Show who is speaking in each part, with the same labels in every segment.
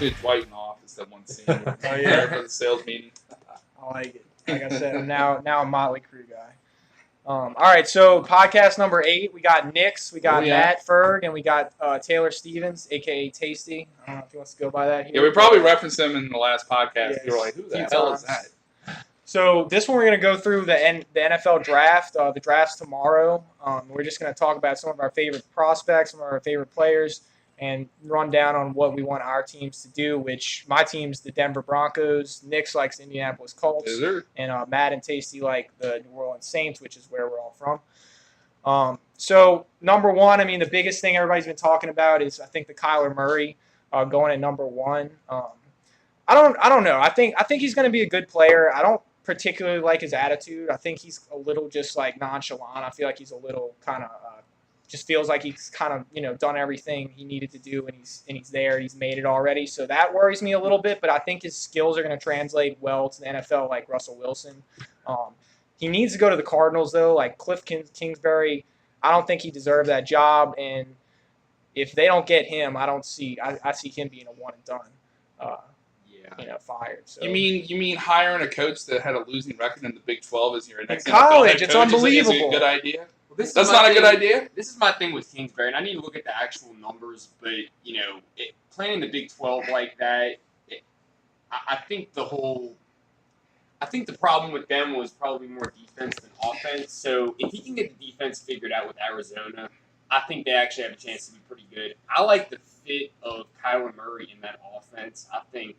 Speaker 1: me Dwight in the office that one scene.
Speaker 2: Oh, yeah.
Speaker 1: For the sales meeting.
Speaker 2: I like it. Like I said, I'm now a Motley Crue guy. All right, so podcast number 8, we got Nix, we got Matt Ferg, and we got Taylor Stevens, a.k.a. Tasty. I don't know if he wants to go by that here.
Speaker 1: Yeah, we probably referenced him in the last podcast.
Speaker 2: Yes,
Speaker 1: You were like, who the
Speaker 2: few
Speaker 1: hell
Speaker 2: times.
Speaker 1: is that?
Speaker 2: So this one we're going to go through the NFL draft. The draft's tomorrow. We're just going to talk about some of our favorite prospects, some of our favorite players, and run down on what we want our teams to do, which my team's the Denver Broncos, Nix likes the Indianapolis Colts, and Matt and Tasty like the New Orleans Saints, which is where we're all from. So number 1, I mean, the biggest thing everybody's been talking about is, I think, the Kyler Murray going at number 1. I don't know. I think he's going to be a good player. I don't particularly like his attitude. I think he's a little just like nonchalant. I feel like he's a little kind of just feels like he's kind of done everything he needed to do, and he's there. He's made it already. So that worries me a little bit. But I think his skills are going to translate well to the NFL, like Russell Wilson. He needs to go to the Cardinals though. Like Cliff Kingsbury, I don't think he deserved that job. And if they don't get him, I see him being a one and done. Fired. So.
Speaker 1: You mean hiring a coach that had a losing record in the Big 12 as your next
Speaker 2: college?
Speaker 1: NFL
Speaker 2: It's
Speaker 1: coach
Speaker 2: unbelievable.
Speaker 1: is a good idea.
Speaker 3: Well,
Speaker 1: That's not a good idea.
Speaker 3: This is my thing with Kingsbury, and I need to look at the actual numbers. But playing in the Big 12 like that, I think the problem with them was probably more defense than offense. So if he can get the defense figured out with Arizona, I think they actually have a chance to be pretty good. I like the fit of Kyler Murray in that offense. I think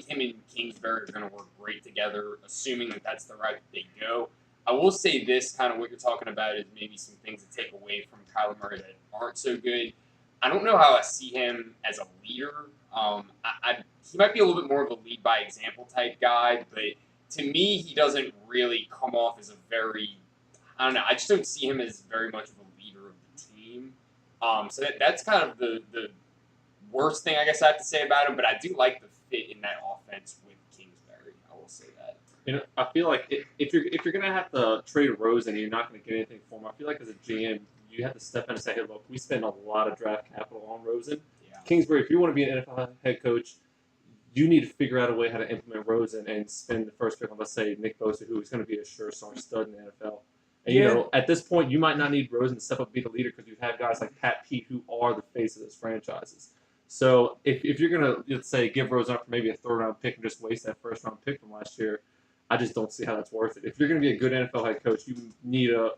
Speaker 3: him and Kingsbury are going to work great together, assuming that that's the route they go. I will say this, kind of what you're talking about is maybe some things to take away from Kyler Murray that aren't so good. I don't know how I see him as a leader. He might be a little bit more of a lead by example type guy, but to me, he doesn't really come off as a very, I don't know, I just don't see him as very much of a leader of the team. So that's kind of the worst thing I guess I have to say about him, but I do like the fit in that offense with Kingsbury. I will say that.
Speaker 4: I feel like if you're gonna have to trade Rosen and you're not gonna get anything for him, I feel like as a GM you have to step in and say, hey, look, we spend a lot of draft capital on Rosen.
Speaker 3: Yeah.
Speaker 4: Kingsbury, if you want to be an NFL head coach, you need to figure out a way how to implement Rosen and spend the first pick on, let's say, Nick Bosa, who is going to be a sure-star stud in the NFL. And, at this point, you might not need Rosen to step up and be the leader because you have guys like Pat Pete who are the face of those franchises. So if you're going to, let's say, give Rosen up for maybe a third-round pick and just waste that first-round pick from last year, I just don't see how that's worth it. If you're going to be a good NFL head coach, you need to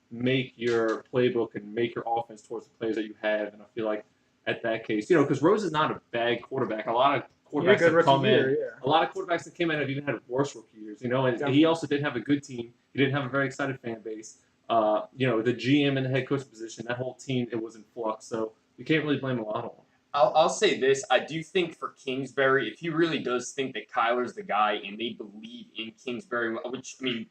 Speaker 4: make your playbook and make your offense towards the players that you have. And I feel like at that case, because Rosen's not a bad quarterback. A lot of quarterbacks that come in, a lot of quarterbacks that came in have even had worse rookie years. And he also didn't have a good team. He didn't have a very excited fan base. The GM and the head coach position, that whole team, it was in flux. So you can't really blame a lot on him.
Speaker 3: I'll say this. I do think for Kingsbury, if he really does think that Kyler's the guy and they believe in Kingsbury, which, I mean,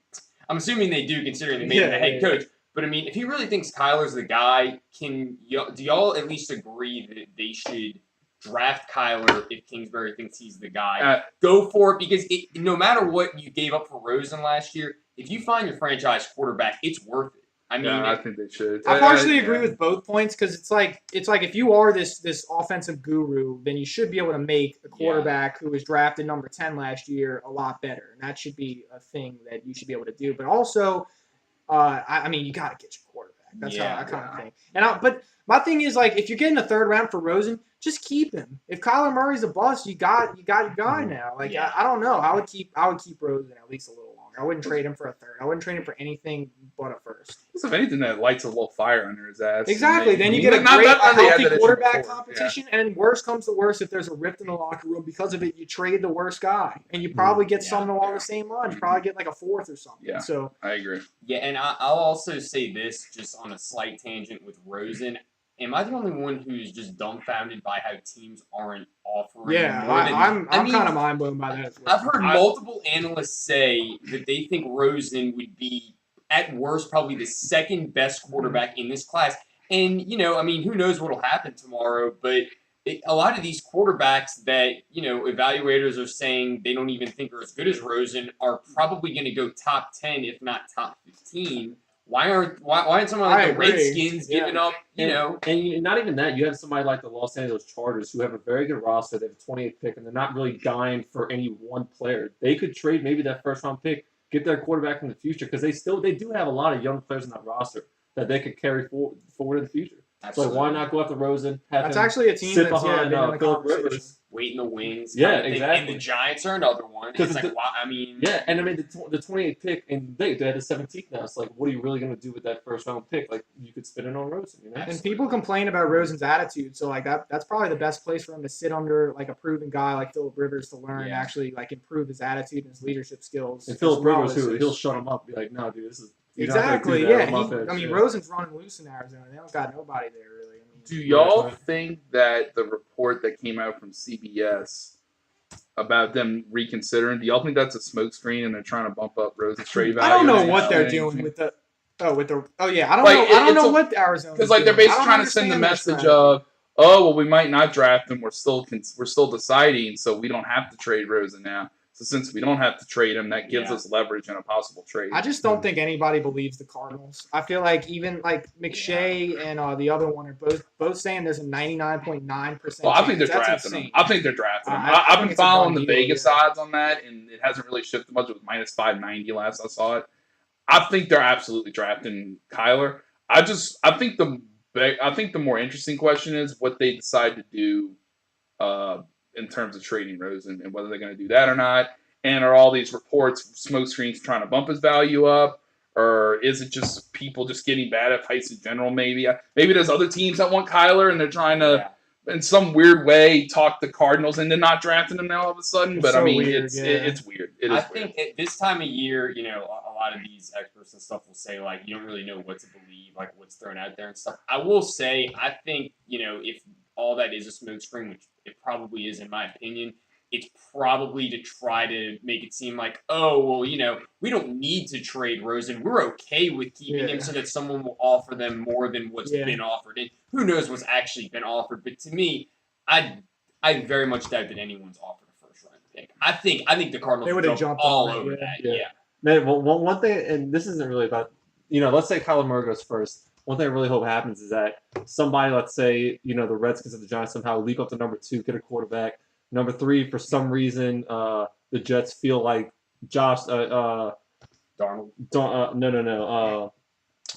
Speaker 3: I'm assuming they do considering they made him the head coach. But, I mean, if he really thinks Kyler's the guy, do y'all at least agree that they should draft Kyler if Kingsbury thinks he's the guy? Go for it because no matter what you gave up for Rosen last year, if you find your franchise quarterback, it's worth it. I mean,
Speaker 1: I think they should.
Speaker 2: I partially agree with both points because it's like if you are this offensive guru, then you should be able to make a quarterback who was drafted number 10 last year a lot better, and that should be a thing that you should be able to do. But also, I mean, you got to get your quarterback. That's how I kind of think. But my thing is like if you're getting a third round for Rosen, just keep him. If Kyler Murray's a bust, you got your guy now. Like I don't know. I would keep Rosen at least a little longer. I wouldn't trade him for a third. I wouldn't trade him for anything but a first.
Speaker 1: If anything, that lights a little fire under his ass.
Speaker 2: Exactly. Then you get a great, healthy quarterback competition, and worst comes to worst, if there's a rift in the locker room because of it, you trade the worst guy, and you probably get someone along the same lines. You probably get like a fourth or something.
Speaker 1: Yeah,
Speaker 2: so
Speaker 1: I agree.
Speaker 3: Yeah, and I'll also say this, just on a slight tangent with Rosen. Am I the only one who's just dumbfounded by how teams aren't offering?
Speaker 2: I'm kind of mind blown by that as well.
Speaker 3: I've heard multiple analysts say that they think Rosen would be, at worst, probably the second best quarterback in this class. And, I mean, who knows what will happen tomorrow, but a lot of these quarterbacks that, evaluators are saying they don't even think are as good as Rosen are probably going to go top 10, if not top 15. Why aren't someone like
Speaker 2: I
Speaker 3: the
Speaker 2: agree.
Speaker 3: Redskins giving up?
Speaker 4: And not even that. You have somebody like the Los Angeles Chargers who have a very good roster. They have a 28th pick, and they're not really dying for any one player. They could trade maybe that first round pick, get their quarterback in the future, because they do have a lot of young players in that roster that they could carry forward in the future.
Speaker 3: Absolutely.
Speaker 4: So why not go after Rosen?
Speaker 2: That's actually a team
Speaker 4: sit
Speaker 2: that's
Speaker 4: behind
Speaker 2: been in the
Speaker 4: Philip
Speaker 2: conversation.
Speaker 4: Rivers.
Speaker 3: Wait in the wings.
Speaker 4: Yeah,
Speaker 3: kind of thing.
Speaker 4: exactly.
Speaker 3: And the Giants are another one. It's like,
Speaker 4: Yeah, and I mean the 28th pick, and they had the 17th now. It's like, what are you really going to do with that first round pick? Like, you could spin it on Rosen, you know.
Speaker 2: And people complain about Rosen's attitude, so like that's probably the best place for him to sit under like a proven guy like Philip Rivers to learn and actually like improve his attitude and his leadership skills.
Speaker 4: And Philip Rivers, he'll shut him up, and be like, no, dude, this is
Speaker 2: exactly, yeah. Rosen's running loose in Arizona. They don't got nobody there really.
Speaker 1: Do y'all think that the report that came out from CBS about them reconsidering, do y'all think that's a smokescreen and they're trying to bump up Rosen's trade value?
Speaker 2: I don't know what they're doing with the. I don't know what Arizona.
Speaker 1: Because like they're basically trying to send the message of, oh well, we might not draft him. We're still deciding, so we don't have to trade Rosen now. So since we don't have to trade him, that gives us leverage in a possible trade.
Speaker 2: I just don't think anybody believes the Cardinals. I feel like even like McShay and the other one are both saying there's a 99.9%.
Speaker 1: Well, I think they're drafting him. I think they're drafting him. I've been following the Vegas odds on that, and it hasn't really shifted much. It was minus 590 last I saw it. I think they're absolutely drafting Kyler. I think the more interesting question is what they decide to do in terms of trading Rosen and whether they're going to do that or not. And are all these reports, smoke screens trying to bump his value up? Or is it just people just getting bad advice in general maybe? Maybe there's other teams that want Kyler and they're trying to, in some weird way, talk the Cardinals into not drafting him now all of a sudden. But, it's weird. I
Speaker 3: think at this time of year, a lot of these experts and stuff will say, like, you don't really know what to believe, like what's thrown out there and stuff. I will say, I think, if all that is a smokescreen, which it probably is in my opinion, it's probably to try to make it seem like, oh, well, we don't need to trade Rosen. We're okay with keeping him so that someone will offer them more than what's been offered. And who knows what's actually been offered. But to me, I very much doubt that anyone's offered a first-round pick. I think the Cardinals would jump all over that. Yeah.
Speaker 4: Man, well, one thing, and this isn't really about, let's say Kyler Murray goes first. One thing I really hope happens is that somebody, let's say, the Redskins or the Giants somehow leap up to number 2, get a quarterback. Number 3, for some reason, the Jets feel like Josh
Speaker 3: Darnold.
Speaker 4: No.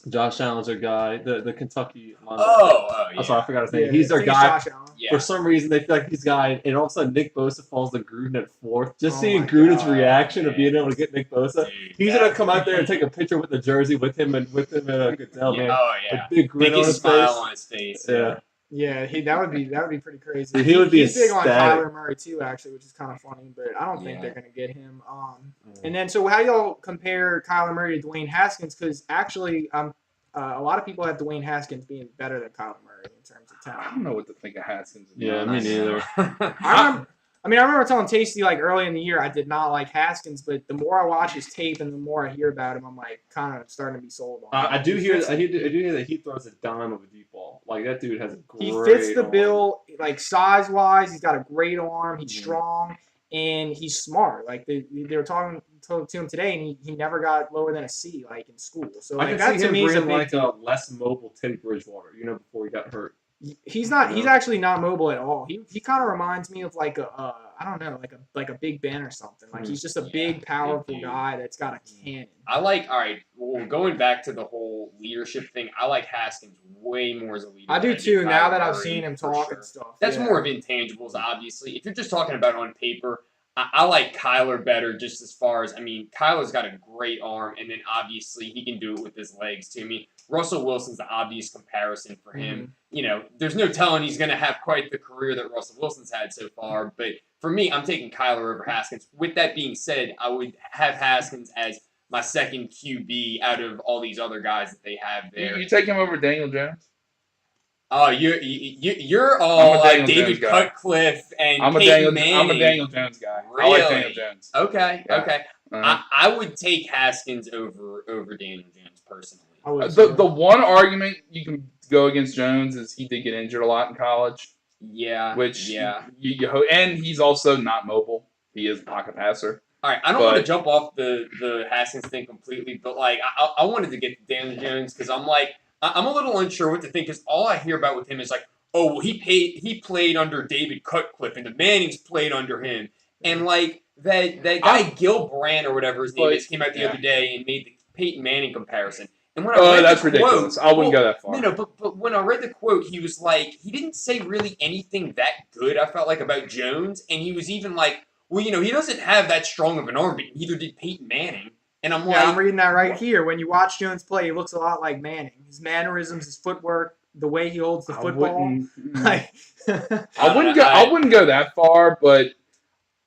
Speaker 4: Josh Allen's their guy, the Kentucky linebacker.
Speaker 3: Yeah.
Speaker 4: I'm sorry, I forgot his name. He's their guy. For some reason, they feel like he's guy, and all of a sudden, Nick Bosa falls to Gruden at 4th. Just seeing Gruden's reaction of being able to get Nick Bosa, he's gonna come out there and take a picture with the jersey with him and Goodell, man.
Speaker 3: Oh yeah,
Speaker 4: a big grin on his
Speaker 3: smile on his face.
Speaker 4: Yeah.
Speaker 2: Yeah, that would be pretty crazy.
Speaker 4: He would be
Speaker 2: He's big on Kyler Murray too, actually, which is kind of funny. But I don't think they're going to get him. And then, so how y'all compare Kyler Murray to Dwayne Haskins? Because actually, a lot of people have Dwayne Haskins being better than Kyler Murray in terms of talent.
Speaker 1: I don't know what to think of Haskins.
Speaker 4: Yeah, me neither.
Speaker 2: I remember telling Tasty like early in the year I did not like Haskins, but the more I watch his tape and the more I hear about him, I'm like kind of starting to be sold on him.
Speaker 4: I do hear that he throws a dime of a deep ball. Like that dude has a great
Speaker 2: He fits the
Speaker 4: arm.
Speaker 2: bill, like size wise. He's got a great arm. He's strong and he's smart. Like they were talking to him today, and he never got lower than a C like in school. So like,
Speaker 4: I
Speaker 2: that
Speaker 4: can see
Speaker 2: to
Speaker 4: him
Speaker 2: me is a
Speaker 4: bring
Speaker 2: big
Speaker 4: like
Speaker 2: deal.
Speaker 4: a less mobile Teddy Bridgewater, before he got hurt.
Speaker 2: He's not. He's actually not mobile at all. He kind of reminds me of like a I don't know, like a Big Ben or something. Like he's just a big, powerful guy that's got a cannon.
Speaker 3: All right. Well, going back to the whole leadership thing, I like Haskins way more as a leader.
Speaker 2: I do too. Now that I've seen him talk and stuff.
Speaker 3: That's more of intangibles, obviously. If you're just talking about on paper, I like Kyler better just as far as, Kyler's got a great arm, and then obviously he can do it with his legs too. Russell Wilson's the obvious comparison for him. There's no telling he's going to have quite the career that Russell Wilson's had so far, but for me, I'm taking Kyler over Haskins. With that being said, I would have Haskins as my second QB out of all these other guys that they have there.
Speaker 1: You take him over Daniel Jones?
Speaker 3: Oh, you're all David Cutcliffe and Peyton Manning.
Speaker 1: I'm a Daniel Jones guy.
Speaker 3: Really?
Speaker 1: I like Daniel Jones.
Speaker 3: Okay. I would take Haskins over Daniel Jones personally.
Speaker 1: The one argument you can go against Jones is he did get injured a lot in college.
Speaker 3: Yeah.
Speaker 1: And he's also not mobile. He is a pocket passer.
Speaker 3: All right, I don't want to jump off the Haskins thing completely, but like I wanted to get to Daniel Jones because I'm a little unsure what to think because all I hear about with him is like, oh well, he played under David Cutcliffe and the Mannings played under him, and like that guy Gil Brandt or whatever his name is came out the other day and made the Peyton Manning comparison. And when I read
Speaker 1: that's
Speaker 3: the
Speaker 1: ridiculous.
Speaker 3: Quote,
Speaker 1: I wouldn't go that far.
Speaker 3: No, but when I read the quote, he was like, he didn't say really anything that good. I felt like about Jones, and he was even like, well, he doesn't have that strong of an arm, but neither did Peyton Manning. And I'm like,
Speaker 2: I'm reading that right here. When you watch Jones play, he looks a lot like Manning. His mannerisms, his footwork, the way he holds the football.
Speaker 1: I wouldn't go that far, but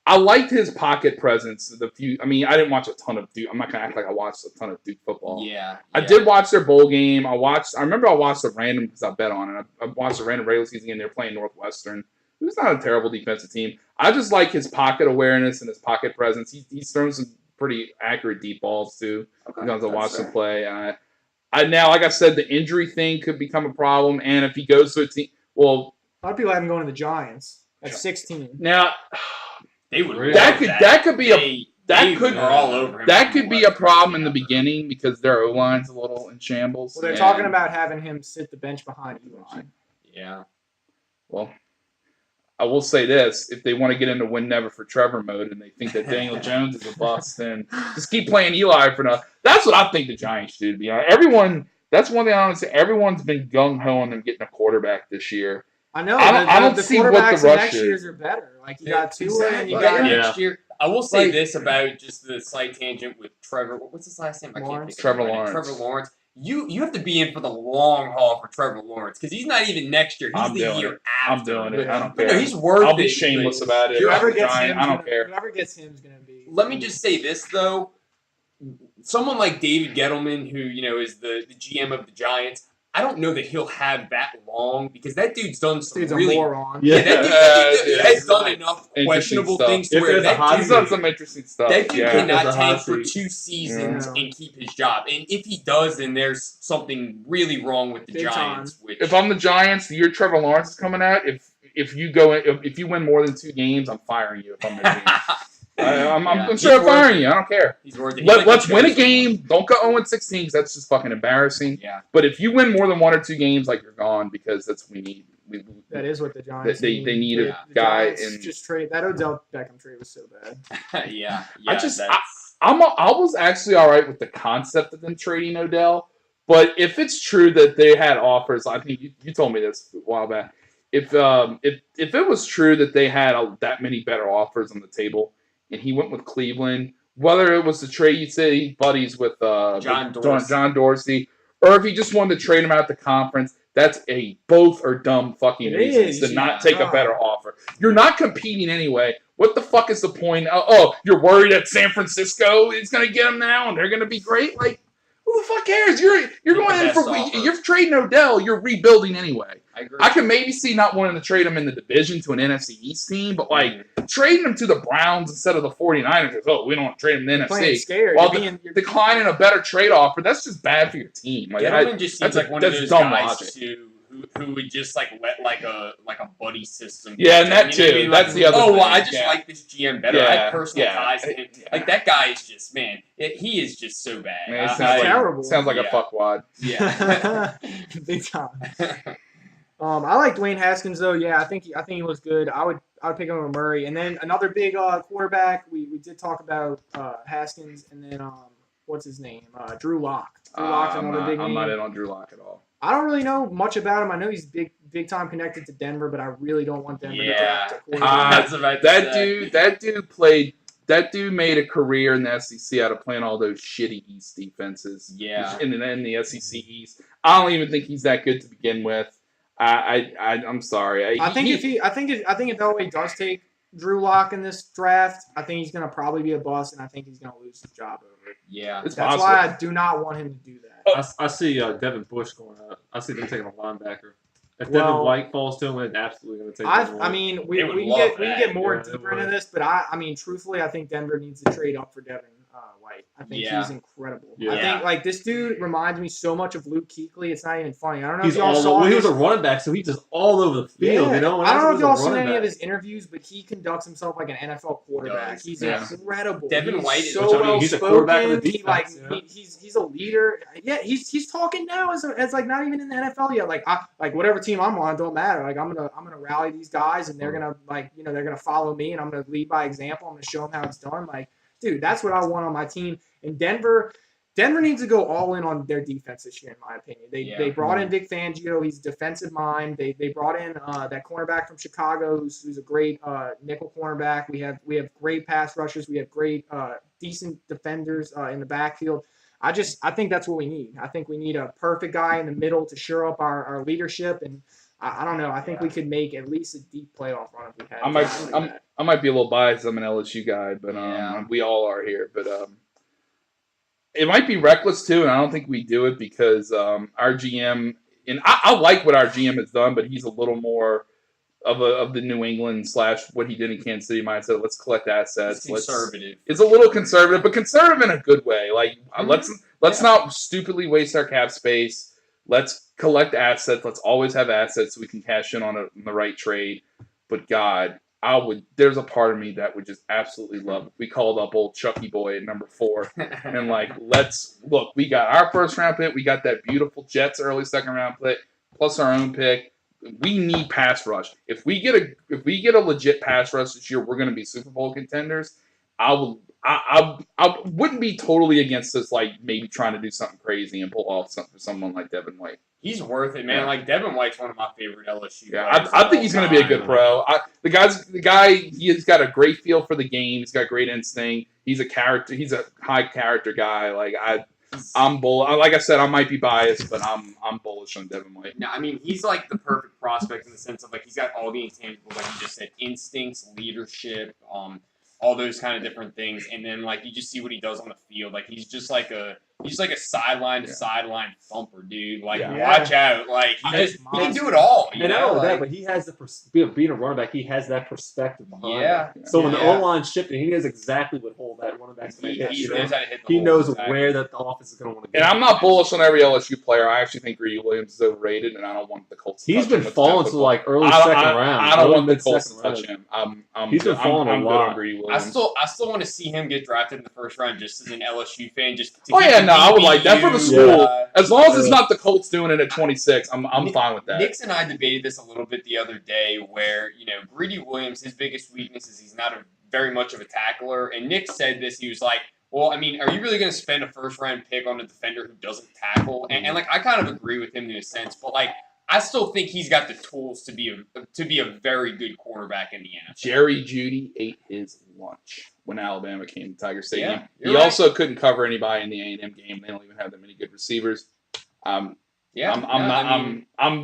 Speaker 1: I liked his pocket presence. I didn't watch a ton of Duke. I'm not gonna act like I watched a ton of Duke football.
Speaker 3: Yeah.
Speaker 1: I did watch their bowl game. I remember I watched a random because I bet on it. I watched a random regular season game. They were playing Northwestern. It was not a terrible defensive team. I just like his pocket awareness and his pocket presence. He's thrown some pretty accurate deep balls too. Sometimes I watch him play. Now, like I said, the injury thing could become a problem. And if he goes to a team, well,
Speaker 2: a lot of people have him going to the Giants at 16.
Speaker 1: Now.
Speaker 3: They would
Speaker 1: that could be
Speaker 3: all over him.
Speaker 1: That could be a problem in the beginning because their O-line's a little in shambles.
Speaker 2: Well, they're talking about having him sit the bench behind Eli.
Speaker 3: Yeah.
Speaker 1: Well, I will say this: if they want to get into win never for Trevor mode and they think that Daniel Jones is a bust, then just keep playing Eli for now. That's what I think the Giants should be. That's one thing I want to say. Everyone's been gung ho on them getting a quarterback this year.
Speaker 2: I know.
Speaker 1: I don't see what the rush
Speaker 2: next
Speaker 1: is.
Speaker 2: Year's are better. Like you got Tua and you
Speaker 3: got
Speaker 2: got
Speaker 3: next year. I will say this about just the slight tangent with Trevor. What's his last name? I can't think.
Speaker 1: Trevor Lawrence.
Speaker 3: Trevor Lawrence. You have to be in for the long haul for Trevor Lawrence because he's not even next year. He's the year after.
Speaker 1: I'm doing it. I don't care.
Speaker 3: No, he's worth it.
Speaker 1: I'll be shameless about it.
Speaker 2: Whoever gets him,
Speaker 1: I don't care.
Speaker 2: Whoever gets him is going to be.
Speaker 3: Let me just say this though. Someone like David Gettleman, who is the GM of the Giants, I don't know that he'll have that long because that dude's done some really.
Speaker 2: A moron.
Speaker 3: That dude has done enough questionable things to where
Speaker 1: he's done some interesting stuff.
Speaker 3: That dude cannot tank for 2 seasons and keep his job. And if he does, then there's something really wrong with the Giants.
Speaker 1: If I'm the Giants, the year Trevor Lawrence is coming out, if you win more than 2 games, I'm firing you. If I'm the Giants. I'm sure I'm firing you. I don't care. Let's win a game. Don't go 0-16 because that's just fucking embarrassing.
Speaker 3: Yeah.
Speaker 1: But if you win more than 1 or 2 games, like you're gone because that's what we need.
Speaker 2: That is what the Giants
Speaker 1: need. They need a guy and
Speaker 2: just trade that Odell Beckham trade was so bad.
Speaker 3: yeah.
Speaker 1: I was actually all right with the concept of them trading Odell, but if it's true that they had offers, I think you told me this a while back. If it was true that they had that many better offers on the table. And he went with Cleveland, whether it was to trade, you say, buddies with
Speaker 3: John
Speaker 1: Dorsey, or if he just wanted to trade him out the conference, that's both are dumb fucking reasons to not take a better offer. You're not competing anyway. What the fuck is the point? You're worried that San Francisco is going to get him now and they're going to be great? Like, who the fuck cares? You're going in for you're trading Odell. You're rebuilding anyway.
Speaker 3: I agree.
Speaker 1: I can maybe see not wanting to trade him in the division to an NFC East team, but trading him to the Browns instead of the 49ers. We don't want to trade him in the NFC.
Speaker 2: Scared.
Speaker 1: While declining a better trade offer, that's just bad for your team.
Speaker 3: Gettleman just seems like one of those guys too, who would just let like a buddy system.
Speaker 1: Yeah, and that too. That's the other.
Speaker 3: Well, I just like this GM better. I have personal ties to him. Like that guy is just he is just so bad.
Speaker 1: Man, sounds
Speaker 2: terrible.
Speaker 1: Sounds like a fuckwad.
Speaker 3: Yeah,
Speaker 2: big time. I like Dwayne Haskins though. Yeah, I think he was good. I would pick him over Murray. And then another big quarterback. We did talk about Haskins, and then what's his name? Drew Lock. Drew Lock's another big name.
Speaker 1: I'm not in on Drew Lock at all.
Speaker 2: I don't really know much about him. I know he's big time connected to Denver, but I really don't want Denver to draft a quarterback.
Speaker 1: That dude made a career in the SEC out of playing all those shitty East defenses.
Speaker 3: Yeah.
Speaker 1: In the SEC East. I don't even think he's that good to begin with. I'm sorry.
Speaker 2: I think if Elway does take Drew Lock in this draft, I think he's going to probably be a bust, and I think he's going to lose his job over it.
Speaker 3: Yeah,
Speaker 1: that's
Speaker 2: possible. Why I do not want him to do that.
Speaker 4: I see Devin Bush going out. I see them taking a linebacker. If Devin White falls to him, it's absolutely going to take him.
Speaker 2: I mean, we can get more deeper into this, but I mean, truthfully, I think Denver needs to trade up for Devin. White. I think
Speaker 3: Yeah.
Speaker 2: he's incredible.
Speaker 4: Yeah.
Speaker 2: I think like this dude reminds me so much of Luke Kuechly. It's not even funny. I don't know
Speaker 4: He's
Speaker 2: if y'all
Speaker 4: all
Speaker 2: saw
Speaker 4: over. He was
Speaker 2: his-
Speaker 4: a running back, so he's just all over the field.
Speaker 2: Yeah.
Speaker 4: You know,
Speaker 2: I don't know if y'all seen
Speaker 4: running
Speaker 2: any of
Speaker 4: back.
Speaker 2: his interviews, but he conducts himself like an NFL quarterback.
Speaker 3: Does.
Speaker 2: He's
Speaker 1: Yeah.
Speaker 2: incredible.
Speaker 3: Devin
Speaker 2: He's
Speaker 3: White is-
Speaker 2: so
Speaker 4: which, I mean,
Speaker 2: well
Speaker 4: he's a quarterback of the
Speaker 2: spoken.
Speaker 4: defense, you know?
Speaker 2: He's a leader. Yeah, he's talking now as like not even in the NFL yet. Like whatever team I'm on don't matter. Like I'm gonna rally these guys and they're gonna they're gonna follow me and I'm gonna lead by example. I'm gonna show them how it's done. Like, dude, that's what I want on my team. And Denver needs to go all in on their defense this year, in my opinion. They brought in Vic Fangio. He's a defensive mind. They brought in that cornerback from Chicago, who's a great nickel cornerback. We have great pass rushers. We have great decent defenders in the backfield. I think that's what we need. I think we need a perfect guy in the middle to shore up our leadership. And I don't know. I think we could make at least a deep playoff run if we had.
Speaker 1: I might be a little biased. I'm an LSU guy, but we all are here. But it might be reckless too, and I don't think we do it because our GM and I like what our GM has done, but he's a little more of the New England / what he did in Kansas City mindset. Let's collect assets.
Speaker 3: It's conservative.
Speaker 1: It's a little conservative, but conservative in a good way. Like let's not stupidly waste our cap space. Let's collect assets. Let's always have assets so we can cash in on the right trade. But God, there's a part of me that would just absolutely love if we called up old Chucky Boy at number 4 and we got our first round pick, we got that beautiful Jets early second round pick, plus our own pick. We need pass rush. If we get a legit pass rush this year, we're going to be Super Bowl contenders. I wouldn't be totally against this, like maybe trying to do something crazy and pull off something for someone like Devin White.
Speaker 3: He's worth it, man.
Speaker 1: Yeah.
Speaker 3: Like Devin White's one of my favorite LSU.
Speaker 1: Yeah, I think he's going to be a good pro. The guy, he's got a great feel for the game. He's got great instinct. He's a character. He's a high character guy. I'm bullish. Like I said, I might be biased, but I'm bullish on Devin White.
Speaker 3: No, I mean he's like the perfect prospect in the sense of like he's got all the intangibles, like you just said, instincts, leadership, all those kind of different things, and then like you just see what he does on the field. Like he's just like a sideline to sideline thumper, dude. Like watch out, like he can do it all.
Speaker 4: And not only that, but he has being a running back, he has that perspective behind him. So when the O-line shifting, he knows exactly what hole that running back's going to hit.
Speaker 3: He knows how to hit the
Speaker 4: He
Speaker 3: hole,
Speaker 4: knows
Speaker 3: exactly.
Speaker 4: where that the offense is going to want to go.
Speaker 1: And I'm not bullish on every LSU player. I actually think Greedy Williams is overrated, and I don't want the Colts to touch
Speaker 4: He's been
Speaker 1: him with
Speaker 4: falling
Speaker 1: that
Speaker 4: to like early
Speaker 1: football.
Speaker 4: second round.
Speaker 1: I don't want the
Speaker 4: mid
Speaker 1: Colts to
Speaker 4: second
Speaker 1: touch
Speaker 4: round.
Speaker 1: him.
Speaker 4: He's been falling
Speaker 1: I'm
Speaker 4: a
Speaker 1: good
Speaker 4: lot.
Speaker 1: on Greedy
Speaker 3: I
Speaker 1: Williams.
Speaker 3: still want to see him get drafted in the first round just as an LSU fan.
Speaker 1: I would like that for the school.
Speaker 3: Yeah.
Speaker 1: As long as it's not the Colts doing it at 26, I'm fine with that.
Speaker 3: Nix and I debated this a little bit the other day where, Greedy Williams, his biggest weakness is he's not very much of a tackler. And Nick said this, he was like, well, I mean, are you really going to spend a first-round pick on a defender who doesn't tackle? And I kind of agree with him in a sense, but, I still think he's got the tools to be a very good quarterback in the NFL.
Speaker 1: Jerry Jeudy ate his lunch when Alabama came to Tiger Stadium.
Speaker 3: Yeah,
Speaker 1: He also couldn't cover anybody in the A&M game. They don't even have that many good receivers. I'm